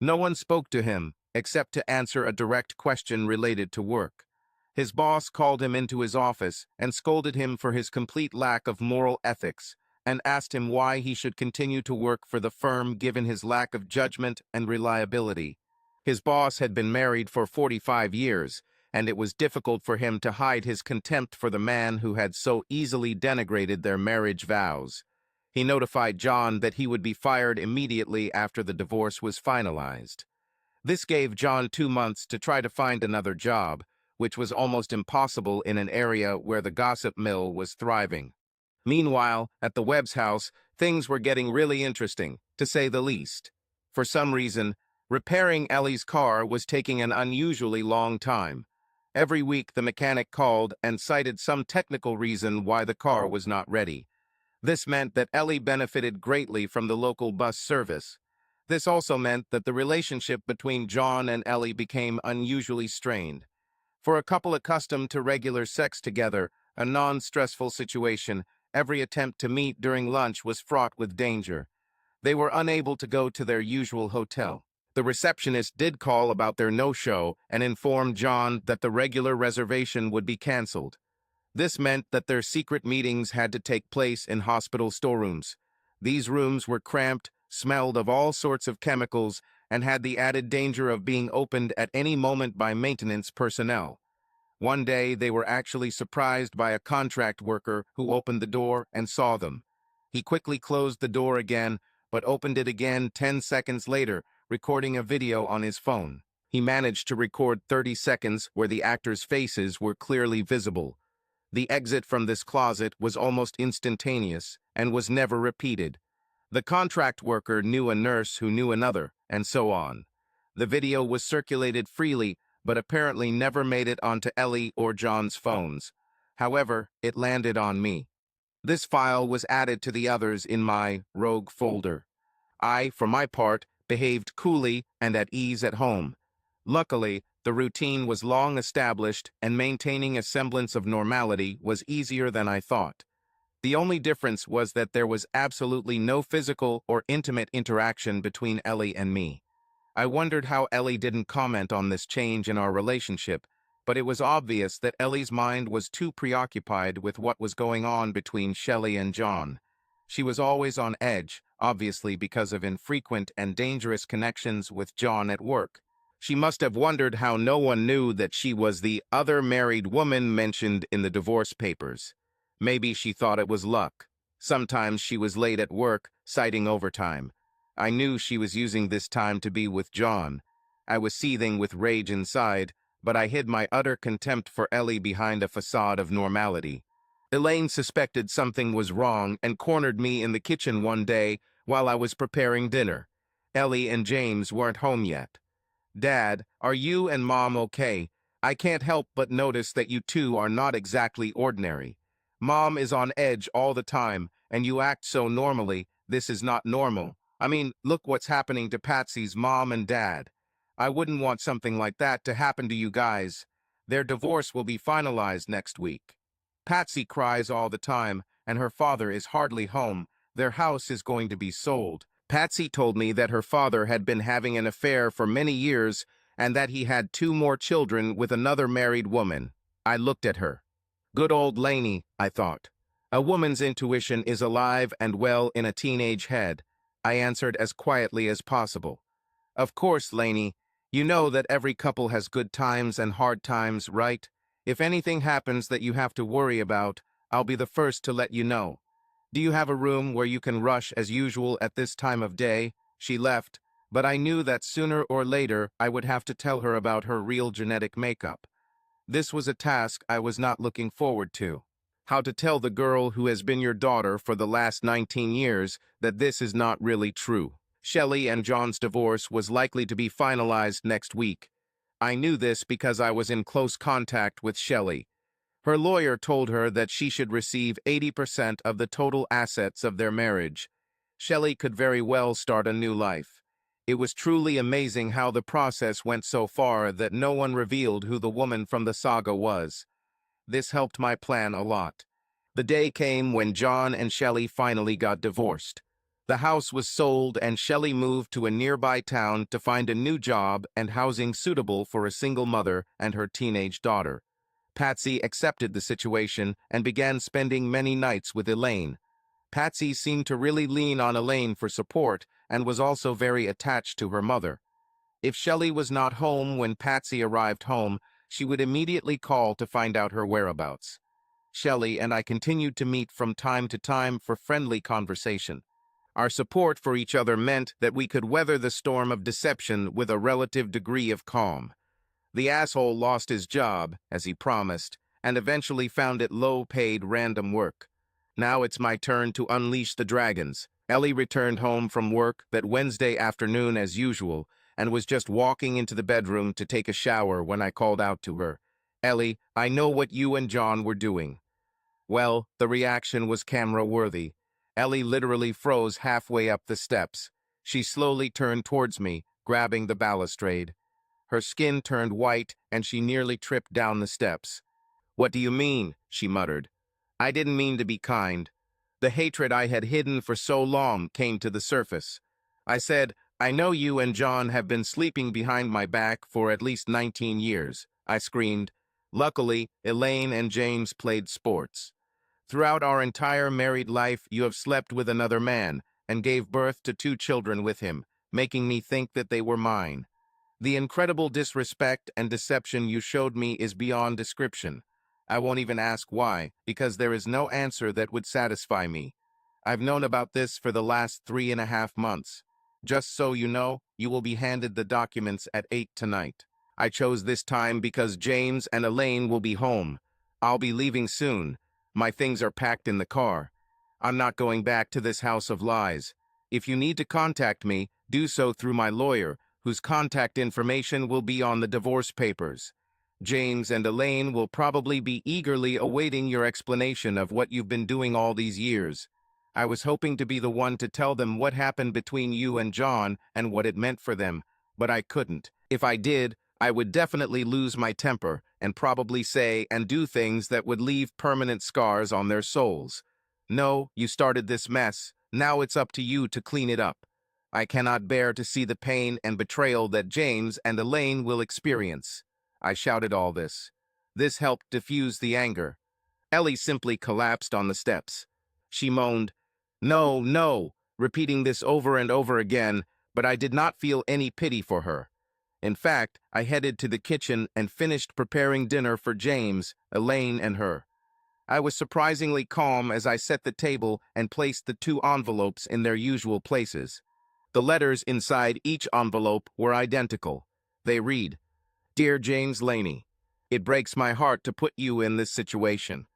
No one spoke to him, except to answer a direct question related to work. His boss called him into his office and scolded him for his complete lack of moral ethics, and asked him why he should continue to work for the firm given his lack of judgment and reliability. His boss had been married for 45 years, and it was difficult for him to hide his contempt for the man who had so easily denigrated their marriage vows. He notified John that he would be fired immediately after the divorce was finalized. This gave John 2 months to try to find another job, which was almost impossible in an area where the gossip mill was thriving. Meanwhile, at the Webb's house, things were getting really interesting, to say the least. For some reason, repairing Ellie's car was taking an unusually long time. Every week the mechanic called and cited some technical reason why the car was not ready. This meant that Ellie benefited greatly from the local bus service. This also meant that the relationship between John and Ellie became unusually strained. For a couple accustomed to regular sex together, a non-stressful situation, every attempt to meet during lunch was fraught with danger. They were unable to go to their usual hotel. The receptionist did call about their no-show and informed John that the regular reservation would be canceled. This meant that their secret meetings had to take place in hospital storerooms. These rooms were cramped, smelled of all sorts of chemicals, and had the added danger of being opened at any moment by maintenance personnel. One day, they were actually surprised by a contract worker who opened the door and saw them. He quickly closed the door again, but opened it again 10 seconds later, recording a video on his phone. He managed to record 30 seconds where the actors' faces were clearly visible. The exit from this closet was almost instantaneous and was never repeated. The contract worker knew a nurse who knew another, and so on. The video was circulated freely, but apparently never made it onto Ellie or John's phones. However, it landed on me. This file was added to the others in my rogue folder. I, for my part, behaved coolly and at ease at home. Luckily, the routine was long established, and maintaining a semblance of normality was easier than I thought. The only difference was that there was absolutely no physical or intimate interaction between Ellie and me. I wondered how Ellie didn't comment on this change in our relationship, but it was obvious that Ellie's mind was too preoccupied with what was going on between Shelly and John. She was always on edge, obviously because of infrequent and dangerous connections with John at work. She must have wondered how no one knew that she was the other married woman mentioned in the divorce papers. Maybe she thought it was luck. Sometimes she was late at work, citing overtime. I knew she was using this time to be with John. I was seething with rage inside, but I hid my utter contempt for Ellie behind a facade of normality. Elaine suspected something was wrong and cornered me in the kitchen one day while I was preparing dinner. Ellie and James weren't home yet. "Dad, are you and Mom okay? I can't help but notice that you two are not exactly ordinary. Mom is on edge all the time, and you act so normally. This is not normal. I mean, look what's happening to Patsy's mom and dad. I wouldn't want something like that to happen to you guys. Their divorce will be finalized next week. Patsy cries all the time, and her father is hardly home. Their house is going to be sold. Patsy told me that her father had been having an affair for many years and that he had 2 more children with another married woman." I looked at her. Good old Lainey, I thought. A woman's intuition is alive and well in a teenage head. I answered as quietly as possible. "Of course, Lainey. You know that every couple has good times and hard times, right? If anything happens that you have to worry about, I'll be the first to let you know. Do you have a room where you can rush as usual at this time of day?" She left, but I knew that sooner or later I would have to tell her about her real genetic makeup. This was a task I was not looking forward to. How to tell the girl who has been your daughter for the last 19 years that this is not really true. Shelly and John's divorce was likely to be finalized next week. I knew this because I was in close contact with Shelly. Her lawyer told her that she should receive 80% of the total assets of their marriage. Shelly could very well start a new life. It was truly amazing how the process went so far that no one revealed who the woman from the saga was. This helped my plan a lot. The day came when John and Shelly finally got divorced. The house was sold and Shelly moved to a nearby town to find a new job and housing suitable for a single mother and her teenage daughter. Patsy accepted the situation and began spending many nights with Elaine. Patsy seemed to really lean on Elaine for support and was also very attached to her mother. If Shelly was not home when Patsy arrived home, she would immediately call to find out her whereabouts. Shelly and I continued to meet from time to time for friendly conversation. Our support for each other meant that we could weather the storm of deception with a relative degree of calm. The asshole lost his job, as he promised, and eventually found it low-paid random work. Now it's my turn to unleash the dragons. Ellie returned home from work that Wednesday afternoon as usual and was just walking into the bedroom to take a shower when I called out to her. "Ellie, I know what you and John were doing." Well, the reaction was camera-worthy. Ellie literally froze halfway up the steps. She slowly turned towards me, grabbing the balustrade. Her skin turned white, and she nearly tripped down the steps. "What do you mean?" she muttered. I didn't mean to be kind. The hatred I had hidden for so long came to the surface. I said, "I know you and John have been sleeping behind my back for at least 19 years. I screamed. Luckily, Elaine and James played sports. Throughout our entire married life, you have slept with another man and gave birth to 2 children with him, making me think that they were mine. The incredible disrespect and deception you showed me is beyond description. I won't even ask why, because there is no answer that would satisfy me. I've known about this for the last 3.5 months. Just so you know, you will be handed the documents at 8 tonight. I chose this time because James and Elaine will be home. I'll be leaving soon. My things are packed in the car. I'm not going back to this house of lies. If you need to contact me, do so through my lawyer, whose contact information will be on the divorce papers. James and Elaine will probably be eagerly awaiting your explanation of what you've been doing all these years. I was hoping to be the one to tell them what happened between you and John and what it meant for them, but I couldn't. If I did, I would definitely lose my temper and probably say and do things that would leave permanent scars on their souls. No, you started this mess. Now it's up to you to clean it up. I cannot bear to see the pain and betrayal that James and Elaine will experience. I shouted all this. This helped diffuse the anger. Ellie simply collapsed on the steps. She moaned, "No, no," repeating this over and over again, but I did not feel any pity for her. In fact, I headed to the kitchen and finished preparing dinner for James, Elaine, and her. I was surprisingly calm as I set the table and placed the 2 envelopes in their usual places. The letters inside each envelope were identical. They read, "Dear James Laney, it breaks my heart to put you in this situation.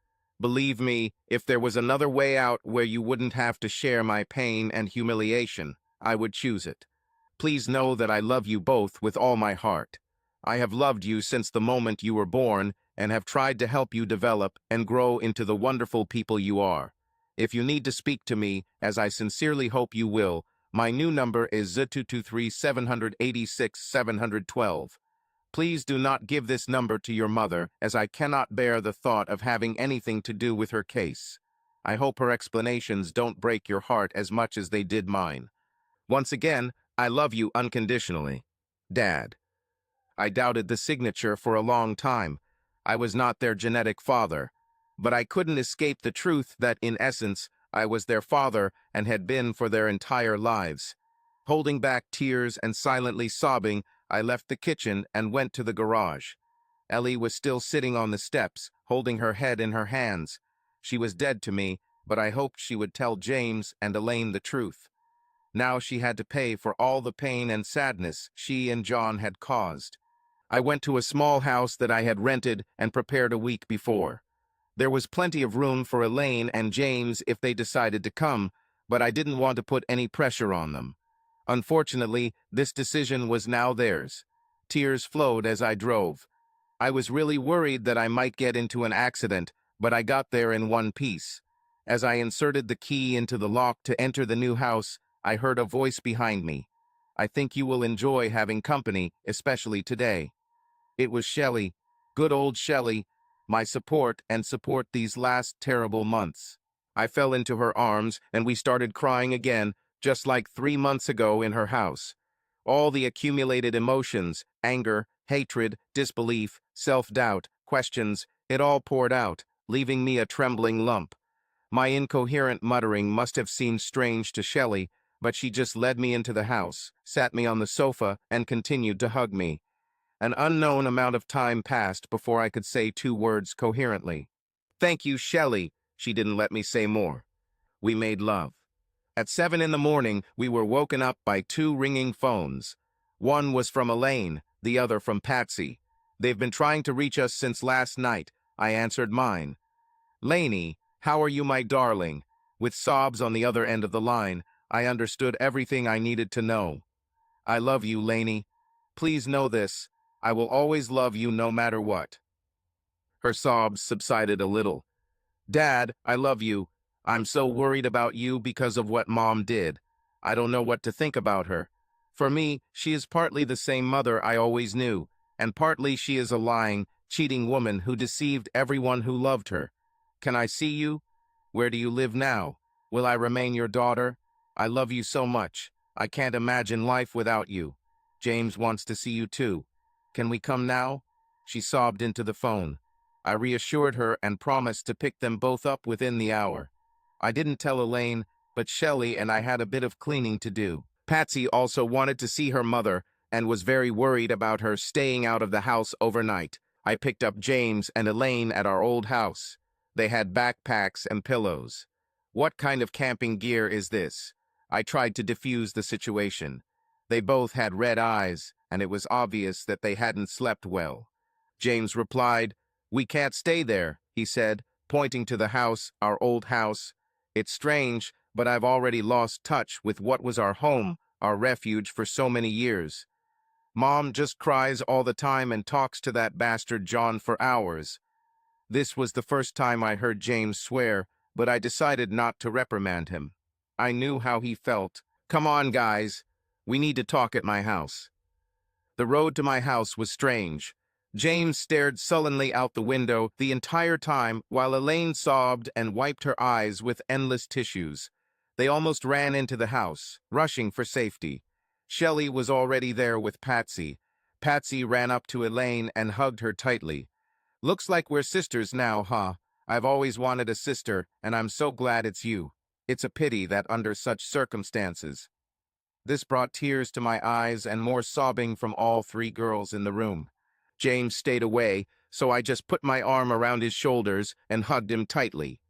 Believe me, if there was another way out where you wouldn't have to share my pain and humiliation, I would choose it. Please know that I love you both with all my heart. I have loved you since the moment you were born and have tried to help you develop and grow into the wonderful people you are. If you need to speak to me, as I sincerely hope you will, my new number is Z223-786-712. Please do not give this number to your mother, as I cannot bear the thought of having anything to do with her case. I hope her explanations don't break your heart as much as they did mine. Once again, I love you unconditionally. Dad." I doubted the signature for a long time. I was not their genetic father, but I couldn't escape the truth that, in essence, I was their father and had been for their entire lives. Holding back tears and silently sobbing, I left the kitchen and went to the garage. Ellie was still sitting on the steps, holding her head in her hands. She was dead to me, but I hoped she would tell James and Elaine the truth. Now she had to pay for all the pain and sadness she and John had caused. I went to a small house that I had rented and prepared a week before. There was plenty of room for Elaine and James if they decided to come, but I didn't want to put any pressure on them. Unfortunately, this decision was now theirs. Tears flowed as I drove. I was really worried that I might get into an accident, but I got there in one piece. As I inserted the key into the lock to enter the new house, I heard a voice behind me. "I think you will enjoy having company, especially today." It was Shelly, good old Shelly, my support these last terrible months. I fell into her arms and we started crying again, just like 3 months ago in her house. All the accumulated emotions, anger, hatred, disbelief, self-doubt, questions, it all poured out, leaving me a trembling lump. My incoherent muttering must have seemed strange to Shelly, but she just led me into the house, sat me on the sofa, and continued to hug me. An unknown amount of time passed before I could say 2 words coherently. "Thank you, Shelly." She didn't let me say more. We made love. At 7 in the morning, we were woken up by 2 ringing phones. One was from Elaine, the other from Patsy. They've been trying to reach us since last night. I answered mine. Lainey, how are you, my darling? With sobs on the other end of the line, I understood everything I needed to know. I love you, Lainey. Please know this. I will always love you no matter what. Her sobs subsided a little. Dad, I love you. I'm so worried about you because of what Mom did. I don't know what to think about her. For me, she is partly the same mother I always knew, and partly she is a lying, cheating woman who deceived everyone who loved her. Can I see you? Where do you live now? Will I remain your daughter? I love you so much. I can't imagine life without you. James wants to see you too. Can we come now? She sobbed into the phone. I reassured her and promised to pick them both up within the hour. I didn't tell Elaine, but Shelly and I had a bit of cleaning to do. Patsy also wanted to see her mother and was very worried about her staying out of the house overnight. I picked up James and Elaine at our old house. They had backpacks and pillows. What kind of camping gear is this? I tried to defuse the situation. They both had red eyes, and it was obvious that they hadn't slept well. James replied, "We can't stay there," he said, pointing to the house, our old house. "It's strange, but I've already lost touch with what was our home, our refuge for so many years. Mom just cries all the time and talks to that bastard John for hours." This was the first time I heard James swear, but I decided not to reprimand him. I knew how he felt. "Come on, guys. We need to talk at my house." The road to my house was strange. James stared sullenly out the window the entire time while Elaine sobbed and wiped her eyes with endless tissues. They almost ran into the house, rushing for safety. Shelly was already there with Patsy. Patsy ran up to Elaine and hugged her tightly. "Looks like we're sisters now, huh? I've always wanted a sister, and I'm so glad it's you. It's a pity that under such circumstances." This brought tears to my eyes and more sobbing from all three girls in the room. James stayed away, so I just put my arm around his shoulders and hugged him tightly.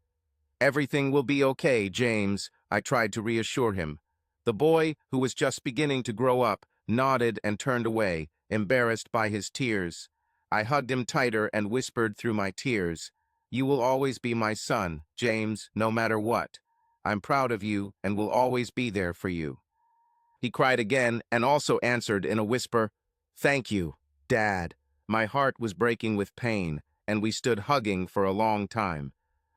"Everything will be okay, James," I tried to reassure him. The boy, who was just beginning to grow up, nodded and turned away, embarrassed by his tears. I hugged him tighter and whispered through my tears, "You will always be my son, James, no matter what. I'm proud of you and will always be there for you." He cried again and also answered in a whisper, "Thank you, Dad." My heart was breaking with pain, and we stood hugging for a long time.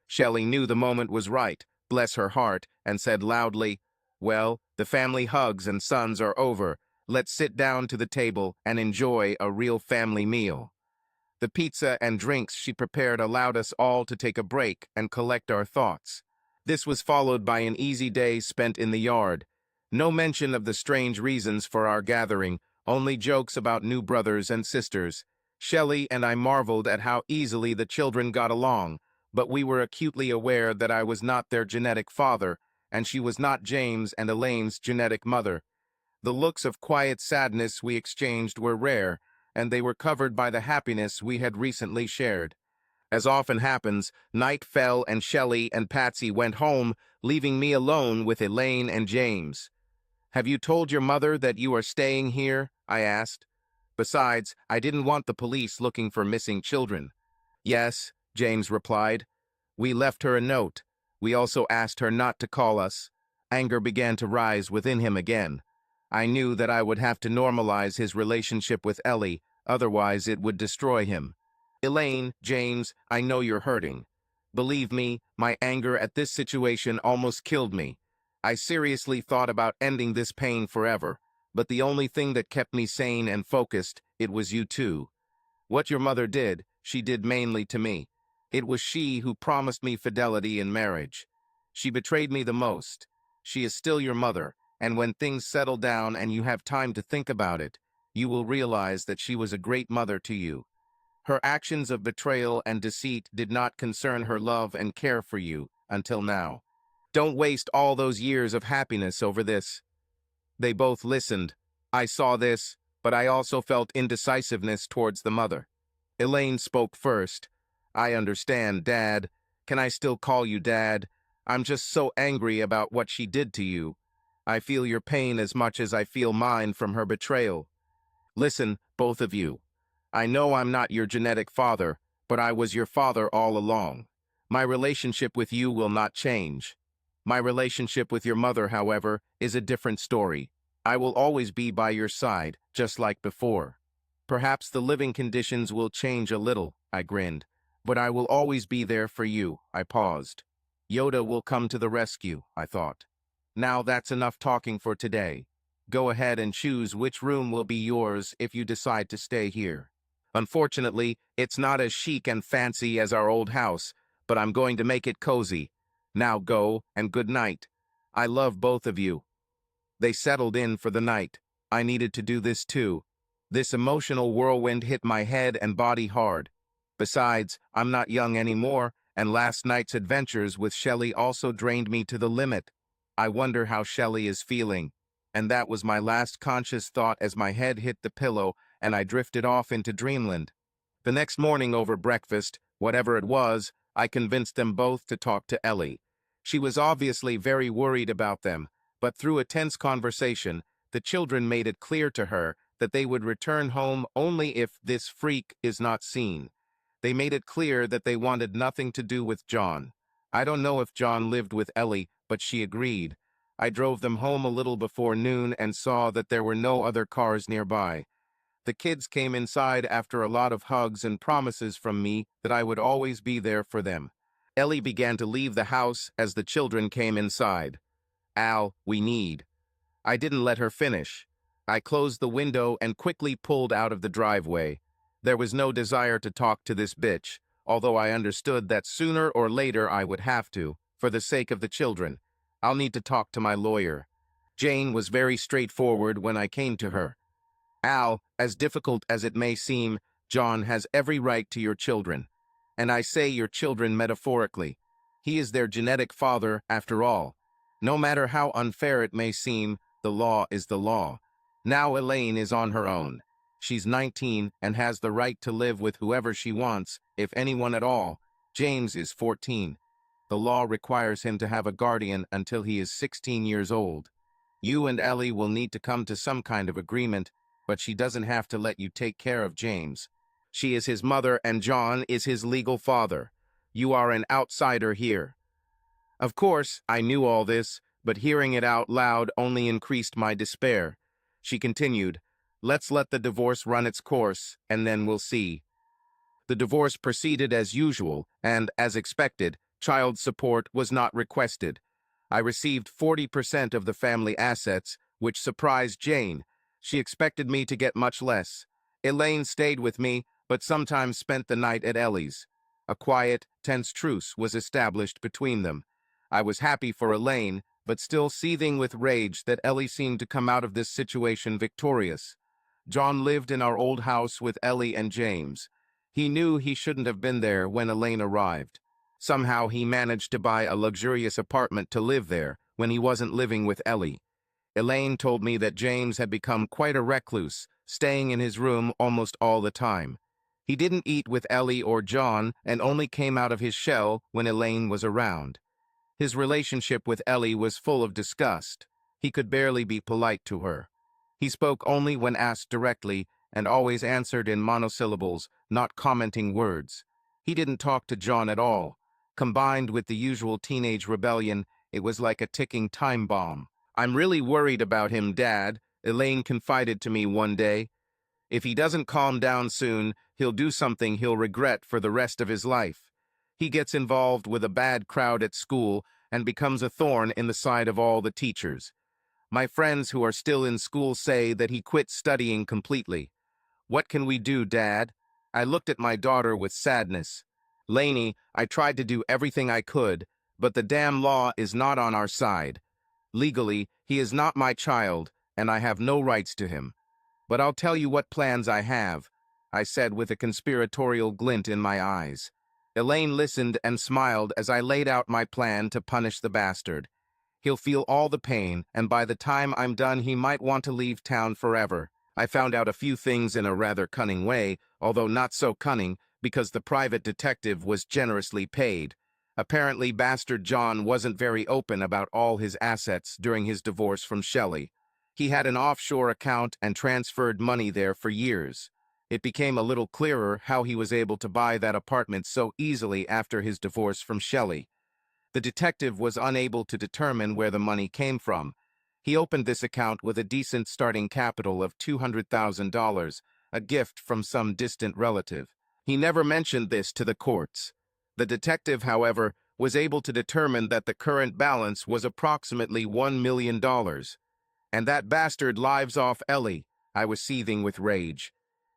Shelly knew the moment was right, bless her heart, and said loudly, "Well, the family hugs and sons are over. Let's sit down to the table and enjoy a real family meal." The pizza and drinks she prepared allowed us all to take a break and collect our thoughts. This was followed by an easy day spent in the yard. No mention of the strange reasons for our gathering, only jokes about new brothers and sisters. Shelly and I marveled at how easily the children got along, but we were acutely aware that I was not their genetic father, and she was not James and Elaine's genetic mother. The looks of quiet sadness we exchanged were rare, and they were covered by the happiness we had recently shared. As often happens, night fell and Shelly and Patsy went home, leaving me alone with Elaine and James. "Have you told your mother that you are staying here?" I asked. Besides, I didn't want the police looking for missing children. "Yes," James replied. "We left her a note. We also asked her not to call us." Anger began to rise within him again. I knew that I would have to normalize his relationship with Ellie, otherwise it would destroy him. "Elaine, James, I know you're hurting. Believe me, my anger at this situation almost killed me. I seriously thought about ending this pain forever, but the only thing that kept me sane and focused, it was you two. What your mother did, she did mainly to me. It was she who promised me fidelity in marriage. She betrayed me the most. She is still your mother, and when things settle down and you have time to think about it, you will realize that she was a great mother to you. Her actions of betrayal and deceit did not concern her love and care for you until now. Don't waste all those years of happiness over this." They both listened. I saw this, but I also felt indecisiveness towards the mother. Elaine spoke first. "I understand, Dad. Can I still call you Dad? I'm just so angry about what she did to you. I feel your pain as much as I feel mine from her betrayal. Listen, both of you. I know I'm not your genetic father, but I was your father all along. My relationship with you will not change. My relationship with your mother, however, is a different story. I will always be by your side, just like before. Perhaps the living conditions will change a little, I grinned, but I will always be there for you, I paused. Yoda will come to the rescue, I thought. Now that's enough talking for today. Go ahead and choose which room will be yours if you decide to stay here. Unfortunately, it's not as chic and fancy as our old house, but I'm going to make it cozy. Now go, and good night. I love both of you. They settled in for the night. I needed to do this too. This emotional whirlwind hit my head and body hard. Besides, I'm not young anymore, and last night's adventures with Shelly also drained me to the limit. I wonder how Shelly is feeling. And that was my last conscious thought as my head hit the pillow and I drifted off into dreamland. The next morning over breakfast, whatever it was, I convinced them both to talk to Ellie. She was obviously very worried about them, but through a tense conversation, the children made it clear to her that they would return home only if this freak is not seen. They made it clear that they wanted nothing to do with John. I don't know if John lived with Ellie, but she agreed. I drove them home a little before noon and saw that there were no other cars nearby. The kids came inside after a lot of hugs and promises from me that I would always be there for them. Ellie began to leave the house as the children came inside. Al, we need. I didn't let her finish. I closed the window and quickly pulled out of the driveway. There was no desire to talk to this bitch, although I understood that sooner or later I would have to, for the sake of the children. I'll need to talk to my lawyer. Jane was very straightforward when I came to her. Al, as difficult as it may seem, John has every right to your children. And I say your children metaphorically. He is their genetic father, after all. No matter how unfair it may seem, the law is the law. Now Elaine is on her own. She's 19 and has the right to live with whoever she wants, if anyone at all. James is 14. The law requires him to have a guardian until he is 16 years old. You and Ellie will need to come to some kind of agreement, but she doesn't have to let you take care of James. She is his mother and John is his legal father. You are an outsider here. Of course, I knew all this, but hearing it out loud only increased my despair. She continued, let's let the divorce run its course, and then we'll see. The divorce proceeded as usual, and, as expected, child support was not requested. I received 40% of the family assets, which surprised Jane. She expected me to get much less. Elaine stayed with me, but sometimes spent the night at Ellie's. A quiet, tense truce was established between them. I was happy for Elaine, but still seething with rage that Ellie seemed to come out of this situation victorious. John lived in our old house with Ellie and James. He knew he shouldn't have been there when Elaine arrived. Somehow he managed to buy a luxurious apartment to live there when he wasn't living with Ellie. Elaine told me that James had become quite a recluse, staying in his room almost all the time. He didn't eat with Ellie or John and only came out of his shell when Elaine was around. His relationship with Ellie was full of disgust. He could barely be polite to her. He spoke only when asked directly and always answered in monosyllables, not commenting words. He didn't talk to John at all. Combined with the usual teenage rebellion, it was like a ticking time bomb. I'm really worried about him, Dad, Elaine confided to me one day. If he doesn't calm down soon, he'll do something he'll regret for the rest of his life. He gets involved with a bad crowd at school and becomes a thorn in the side of all the teachers. My friends who are still in school say that he quit studying completely. What can we do, Dad? I looked at my daughter with sadness. Lainey, I tried to do everything I could, but the damn law is not on our side. Legally, he is not my child, and I have no rights to him. But I'll tell you what plans I have, I said with a conspiratorial glint in my eyes. Elaine listened and smiled as I laid out my plan to punish the bastard. He'll feel all the pain, and by the time I'm done he might want to leave town forever. I found out a few things in a rather cunning way, although not so cunning, because the private detective was generously paid. Apparently, Bastard John wasn't very open about all his assets during his divorce from Shelly. He had an offshore account and transferred money there for years. It became a little clearer how he was able to buy that apartment so easily after his divorce from Shelly. The detective was unable to determine where the money came from. He opened this account with a decent starting capital of $200,000, a gift from some distant relative. He never mentioned this to the courts. The detective, however, was able to determine that the current balance was approximately $1 million. And that bastard lives off Ellie. I was seething with rage.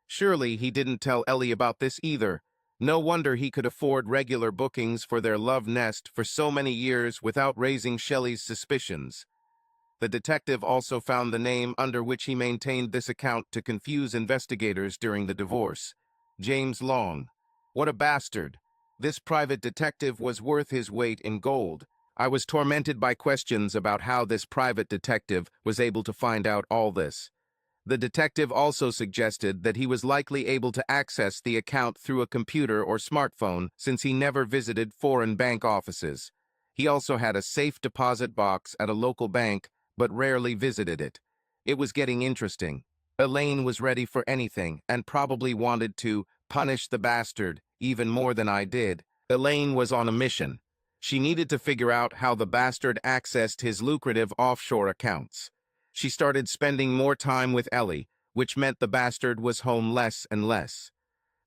Surely he didn't tell Ellie about this either. No wonder he could afford regular bookings for their love nest for so many years without raising Shelly's suspicions. The detective also found the name under which he maintained this account to confuse investigators during the divorce. James Long. What a bastard. This private detective was worth his weight in gold. I was tormented by questions about how this private detective was able to find out all this. The detective also suggested that he was likely able to access the account through a computer or smartphone since he never visited foreign bank offices. He also had a safe deposit box at a local bank, but rarely visited it. It was getting interesting. Elaine was ready for anything and probably wanted to punish the bastard even more than I did. Elaine was on a mission. She needed to figure out how the bastard accessed his lucrative offshore accounts. She started spending more time with Ellie, which meant the bastard was home less and less.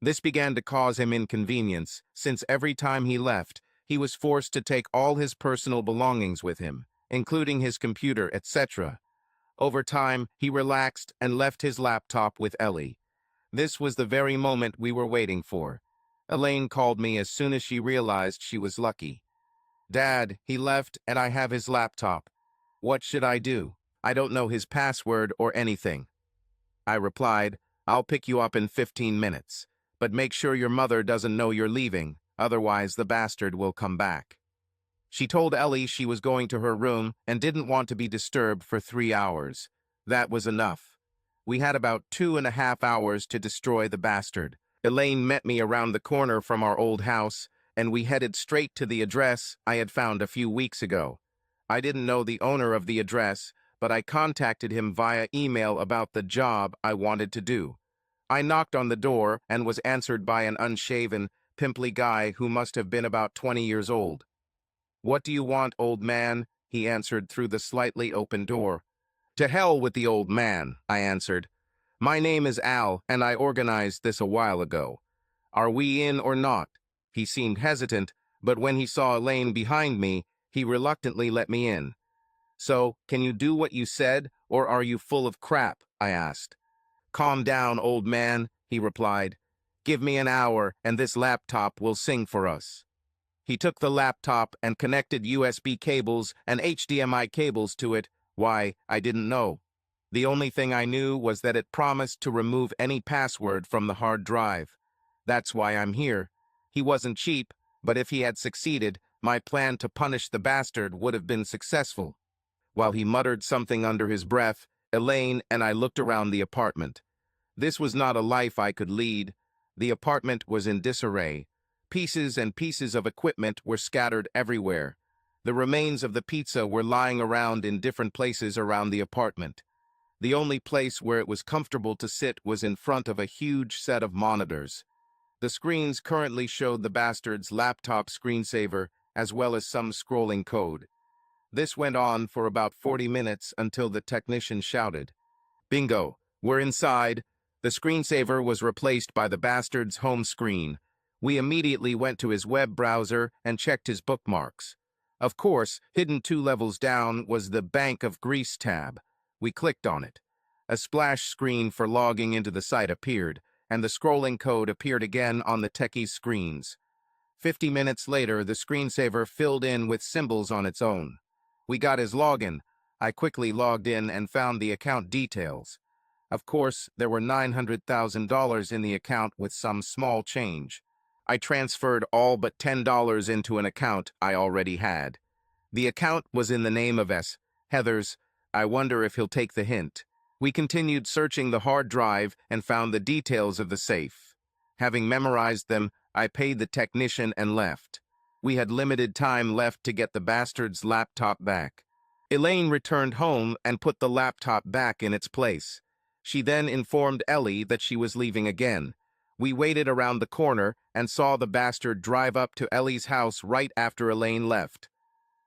This began to cause him inconvenience, since every time he left, he was forced to take all his personal belongings with him, including his computer, etc. Over time, he relaxed and left his laptop with Ellie. This was the very moment we were waiting for. Elaine called me as soon as she realized she was lucky. "Dad, he left and I have his laptop. What should I do? I don't know his password or anything." I replied, "I'll pick you up in 15 minutes, but make sure your mother doesn't know you're leaving, otherwise the bastard will come back." She told Ellie she was going to her room and didn't want to be disturbed for 3 hours. That was enough. We had about 2.5 hours to destroy the bastard. Elaine met me around the corner from our old house, and we headed straight to the address I had found a few weeks ago. I didn't know the owner of the address, but I contacted him via email about the job I wanted to do. I knocked on the door and was answered by an unshaven, pimply guy who must have been about 20 years old. "What do you want, old man?" he answered through the slightly open door. "To hell with the old man," I answered. "My name is Al, and I organized this a while ago. Are we in or not?" He seemed hesitant, but when he saw Elaine behind me, he reluctantly let me in. "So, can you do what you said, or are you full of crap?" I asked. "Calm down, old man," he replied. "Give me an hour, and this laptop will sing for us." He took the laptop and connected USB cables and HDMI cables to it. Why, I didn't know. The only thing I knew was that it promised to remove any password from the hard drive. That's why I'm here. He wasn't cheap, but if he had succeeded, my plan to punish the bastard would have been successful. While he muttered something under his breath, Elaine and I looked around the apartment. This was not a life I could lead. The apartment was in disarray. Pieces and pieces of equipment were scattered everywhere. The remains of the pizza were lying around in different places around the apartment. The only place where it was comfortable to sit was in front of a huge set of monitors. The screens currently showed the bastard's laptop screensaver, as well as some scrolling code. This went on for about 40 minutes until the technician shouted, "Bingo, we're inside." The screensaver was replaced by the bastard's home screen. We immediately went to his web browser and checked his bookmarks. Of course, hidden 2 levels down was the Bank of Greece tab. We clicked on it. A splash screen for logging into the site appeared, and the scrolling code appeared again on the techie's screens. 50 minutes later, the screensaver filled in with symbols on its own. We got his login. I quickly logged in and found the account details. Of course, there were $900,000 in the account with some small change. I transferred all but $10 into an account I already had. The account was in the name of S. Heathers. I wonder if he'll take the hint. We continued searching the hard drive and found the details of the safe. Having memorized them, I paid the technician and left. We had limited time left to get the bastard's laptop back. Elaine returned home and put the laptop back in its place. She then informed Ellie that she was leaving again. We waited around the corner and saw the bastard drive up to Ellie's house right after Elaine left.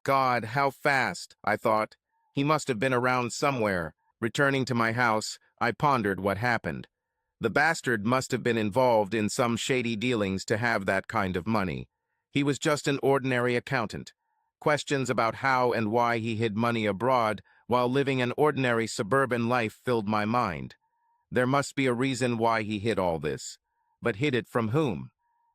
God, how fast, I thought. He must have been around somewhere. Returning to my house, I pondered what happened. The bastard must have been involved in some shady dealings to have that kind of money. He was just an ordinary accountant. Questions about how and why he hid money abroad while living an ordinary suburban life filled my mind. There must be a reason why he hid all this. But hid it from whom?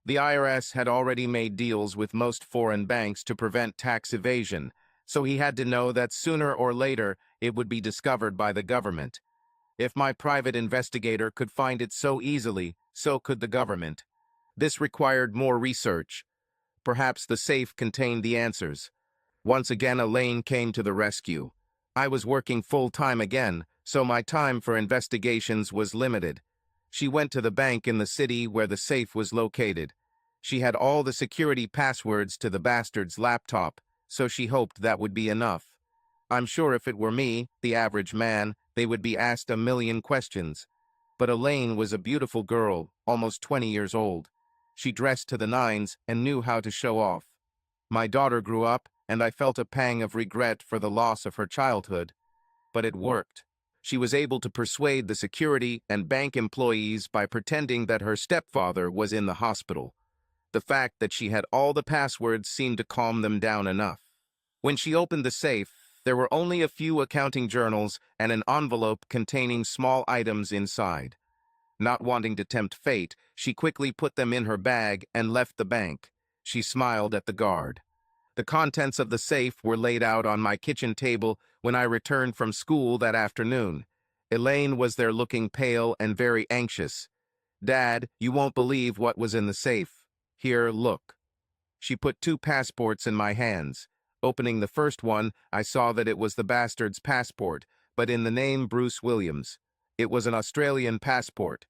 The IRS had already made deals with most foreign banks to prevent tax evasion, so he had to know that sooner or later it would be discovered by the government. If my private investigator could find it so easily, so could the government. This required more research. Perhaps the safe contained the answers. Once again, Elaine came to the rescue. I was working full-time again, so my time for investigations was limited. She went to the bank in the city where the safe was located. She had all the security passwords to the bastard's laptop, so she hoped that would be enough. I'm sure if it were me, the average man, they would be asked a million questions. But Elaine was a beautiful girl, almost 20 years old. She dressed to the nines and knew how to show off. My daughter grew up, and I felt a pang of regret for the loss of her childhood. But it worked. She was able to persuade the security and bank employees by pretending that her stepfather was in the hospital. The fact that she had all the passwords seemed to calm them down enough. When she opened the safe, there were only a few accounting journals and an envelope containing small items inside. Not wanting to tempt fate, she quickly put them in her bag and left the bank. She smiled at the guard. The contents of the safe were laid out on my kitchen table when I returned from school that afternoon. Elaine was there looking pale and very anxious. "Dad, you won't believe what was in the safe. Here, look." She put 2 passports in my hands. Opening the first one, I saw that it was the bastard's passport, but in the name Bruce Williams. It was an Australian passport.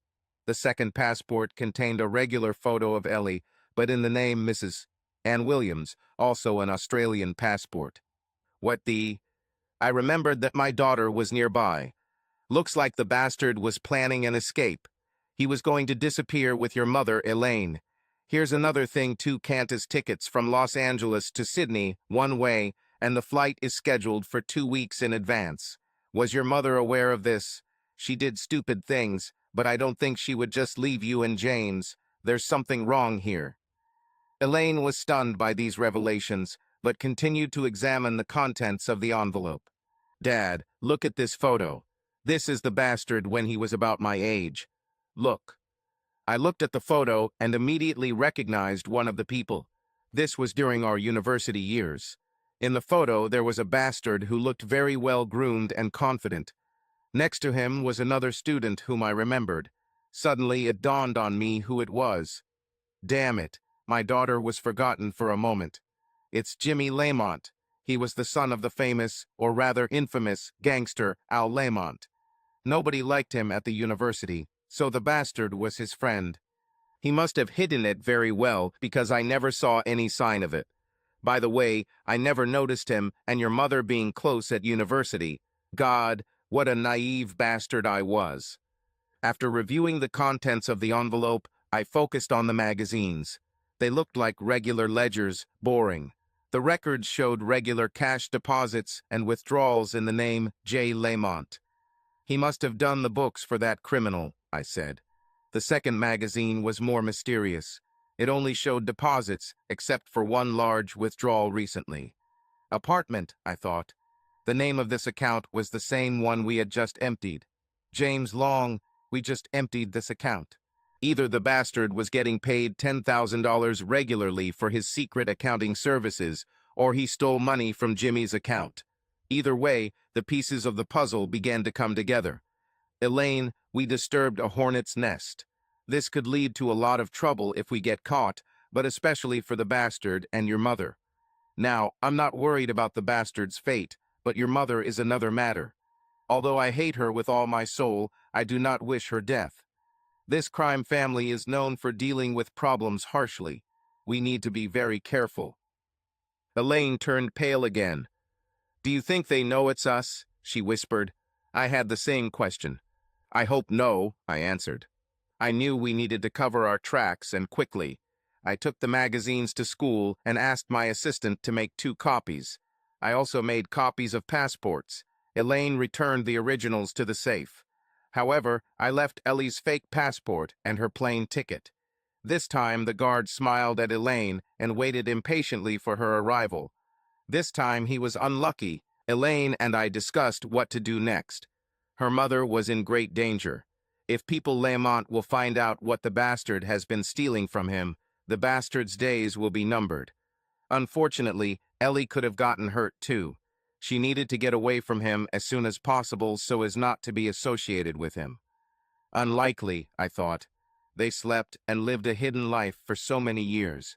The second passport contained a regular photo of Ellie, but in the name Mrs. Ann Williams, also an Australian passport. What the... I remembered that my daughter was nearby. Looks like the bastard was planning an escape. He was going to disappear with your mother, Elaine. Here's another thing: 2 Qantas tickets from Los Angeles to Sydney, one way, and the flight is scheduled for 2 weeks in advance. Was your mother aware of this? She did stupid things, but I don't think she would just leave you and James. There's something wrong here. Elaine was stunned by these revelations, but continued to examine the contents of the envelope. "Dad, look at this photo. This is the bastard when he was about my age. Look." I looked at the photo and immediately recognized one of the people. This was during our university years. In the photo, there was a bastard who looked very well groomed and confident. Next to him was another student whom I remembered. Suddenly, it dawned on me who it was. Damn it, my daughter was forgotten for a moment. It's Jimmy Lamont. He was the son of the famous, or rather infamous, gangster Al Lamont. Nobody liked him at the university, so the bastard was his friend. He must have hidden it very well, because I never saw any sign of it. By the way, I never noticed him and your mother being close at university. God, what a naive bastard I was. After reviewing the contents of the envelope, I focused on the magazines. They looked like regular ledgers, boring. The records showed regular cash deposits and withdrawals in the name J. Lamont. He must have done the books for that criminal, I said. The second magazine was more mysterious. It only showed deposits, except for one large withdrawal recently. Apartment, I thought. The name of this account was the same one we had just emptied. James Long, we just emptied this account. Either the bastard was getting paid $10,000 regularly for his secret accounting services, or he stole money from Jimmy's account. Either way, the pieces of the puzzle began to come together. Elaine, we disturbed a hornet's nest. This could lead to a lot of trouble if we get caught, but especially for the bastard and your mother. Now, I'm not worried about the bastard's fate, but your mother is another matter. Although I hate her with all my soul, I do not wish her death. This crime family is known for dealing with problems harshly. We need to be very careful. Elaine turned pale again. "Do you think they know it's us?" she whispered. I had the same question. I hope no, I answered. I knew we needed to cover our tracks, and quickly. I took the magazines to school and asked my assistant to make 2 copies. I also made copies of passports. Elaine returned the originals to the safe. However, I left Ellie's fake passport and her plane ticket. This time, the guard smiled at Elaine and waited impatiently for her arrival. This time, he was unlucky. Elaine and I discussed what to do next. Her mother was in great danger. If people Lamont will find out what the bastard has been stealing from him, the bastard's days will be numbered. Unfortunately, Ellie could have gotten hurt too. She needed to get away from him as soon as possible so as not to be associated with him. Unlikely, I thought. They slept and lived a hidden life for so many years.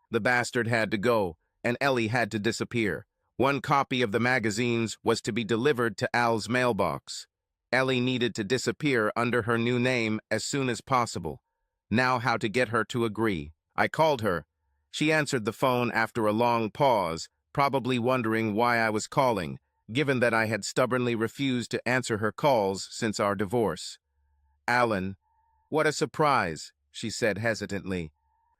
The bastard had to go, and Ellie had to disappear. 1 copy of the magazines was to be delivered to Al's mailbox. Ellie needed to disappear under her new name as soon as possible. Now how to get her to agree. I called her. She answered the phone after a long pause, probably wondering why I was calling, given that I had stubbornly refused to answer her calls since our divorce. "Alan, what a surprise," she said hesitantly.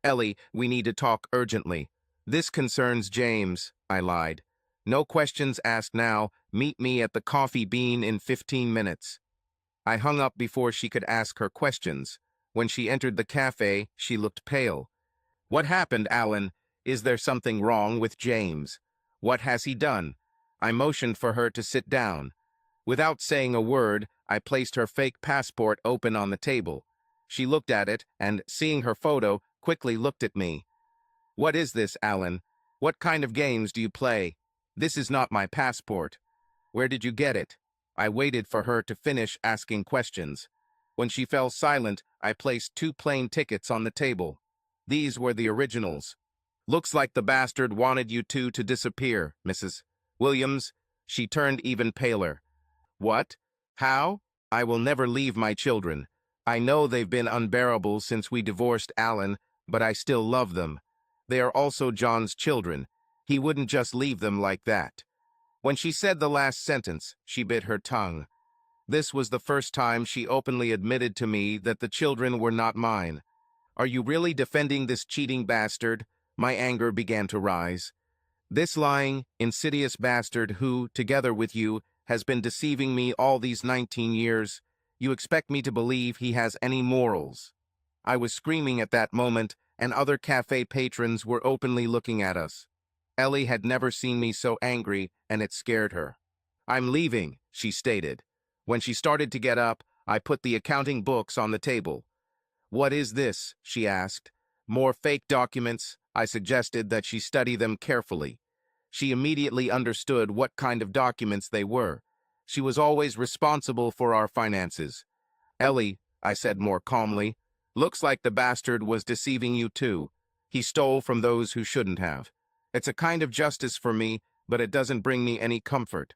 "Ellie, we need to talk urgently." "This concerns James," I lied. "No questions asked now. Meet me at the Coffee Bean in 15 minutes. I hung up before she could ask her questions. When she entered the cafe, she looked pale. "What happened, Alan? Is there something wrong with James? What has he done?" I motioned for her to sit down. Without saying a word, I placed her fake passport open on the table. She looked at it and, seeing her photo, quickly looked at me. "What is this, Alan? What kind of games do you play? This is not my passport. Where did you get it?" I waited for her to finish asking questions. When she fell silent, I placed 2 plane tickets on the table. These were the originals. "Looks like the bastard wanted you two to disappear, Mrs. Williams." She turned even paler. "What? How? I will never leave my children. I know they've been unbearable since we divorced Alan, but I still love them. They are also John's children. He wouldn't just leave them like that." When she said the last sentence, she bit her tongue. This was the first time she openly admitted to me that the children were not mine. "Are you really defending this cheating bastard?" My anger began to rise. "This lying, insidious bastard who, together with you, has been deceiving me all these 19 years. You expect me to believe he has any morals?" I was screaming at that moment, and other cafe patrons were openly looking at us. Ellie had never seen me so angry, and it scared her. "I'm leaving," she stated. When she started to get up, I put the accounting books on the table. "What is this?" she asked. "More fake documents?" I suggested that she study them carefully. She immediately understood what kind of documents they were. She was always responsible for our finances. "Ellie," I said more calmly, "looks like the bastard was deceiving you too. He stole from those who shouldn't have. It's a kind of justice for me, but it doesn't bring me any comfort.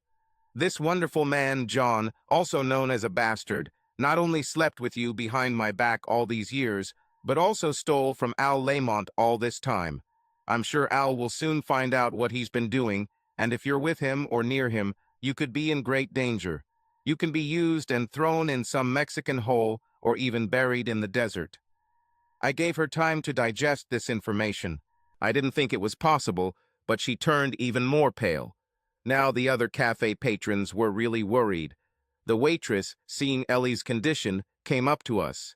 This wonderful man, John, also known as a bastard, not only slept with you behind my back all these years, but also stole from Al Lamont all this time. I'm sure Al will soon find out what he's been doing, and if you're with him or near him, you could be in great danger. You can be used and thrown in some Mexican hole or even buried in the desert." I gave her time to digest this information. I didn't think it was possible, but she turned even more pale. Now the other cafe patrons were really worried. The waitress, seeing Ellie's condition, came up to us.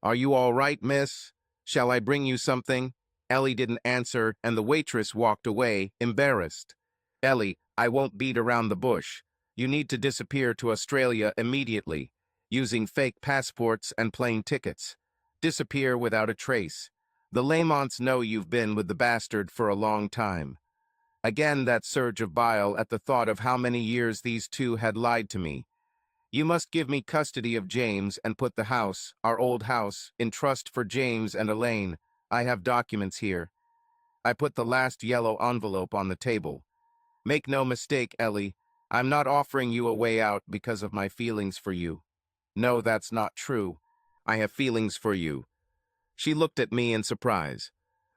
"Are you all right, miss? Shall I bring you something?" Ellie didn't answer, and the waitress walked away, embarrassed. "Ellie, I won't beat around the bush. You need to disappear to Australia immediately, using fake passports and plane tickets. Disappear without a trace. The Lamonts know you've been with the bastard for a long time." Again that surge of bile at the thought of how many years these two had lied to me. "You must give me custody of James and put the house, our old house, in trust for James and Elaine. I have documents here." I put the last yellow envelope on the table. "Make no mistake, Ellie. I'm not offering you a way out because of my feelings for you. No, that's not true. I have feelings for you." She looked at me in surprise.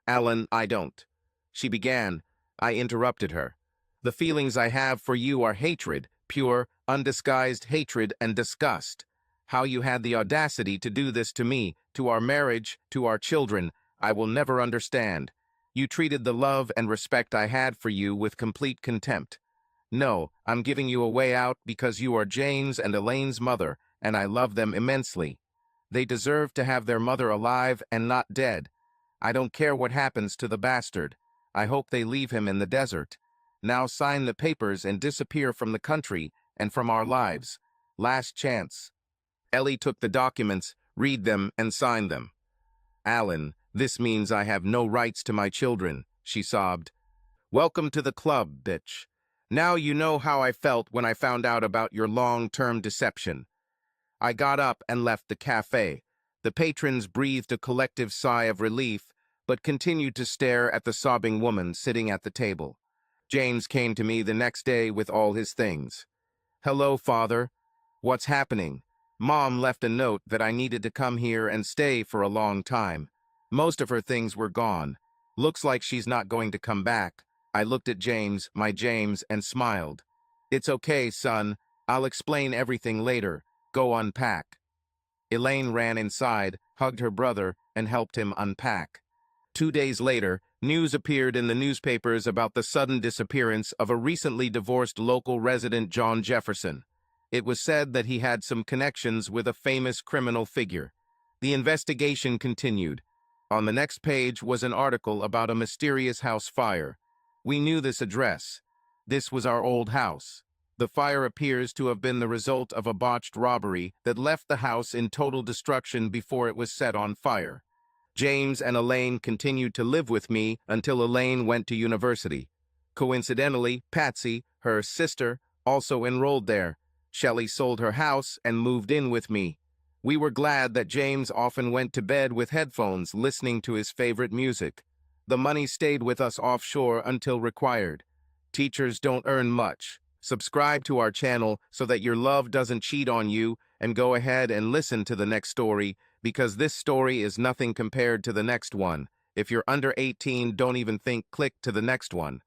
"Alan, I don't." She began. I interrupted her. "The feelings I have for you are hatred, pure, undisguised hatred and disgust. How you had the audacity to do this to me, to our marriage, to our children, I will never understand. You treated the love and respect I had for you with complete contempt. No, I'm giving you a way out because you are James and Elaine's mother, and I love them immensely. They deserve to have their mother alive and not dead. I don't care what happens to the bastard. I hope they leave him in the desert. Now sign the papers and disappear from the country and from our lives. Last chance. Ellie took the documents, read them, and signed them. Alan, this means I have no rights to my children, she sobbed. Welcome to the club, bitch. Now you know how I felt when I found out about your long-term deception. I got up and left the cafe. The patrons breathed a collective sigh of relief, but continued to stare at the sobbing woman sitting at the table. James came to me the next day with all his things. Hello, Father. What's happening? Mom left a note that I needed to come here and stay for a long time. Most of her things were gone. Looks like she's not going to come back. I looked at James, my James, and smiled. It's okay, son. I'll explain everything later. Go unpack. Elaine ran inside, hugged her brother, and helped him unpack. 2 days later, news appeared in the newspapers about the sudden disappearance of a recently divorced local resident, John Jefferson. It was said that he had some connections with a famous criminal figure. The investigation continued. On the next page was an article about a mysterious house fire. We knew this address. This was our old house. The fire appears to have been the result of a botched robbery that left the house in total destruction before it was set on fire. James and Elaine continued to live with me until Elaine went to university. Coincidentally, Patsy, her sister, also enrolled there. Shelly sold her house and moved in with me. We were glad that James often went to bed with headphones listening to his favorite music. The money stayed with us offshore until required. Teachers don't earn much. Subscribe to our channel so that your love doesn't cheat on you, and go ahead and listen to the next story, because this story is nothing compared to the next one. If you're under 18, don't even think, click to the next one.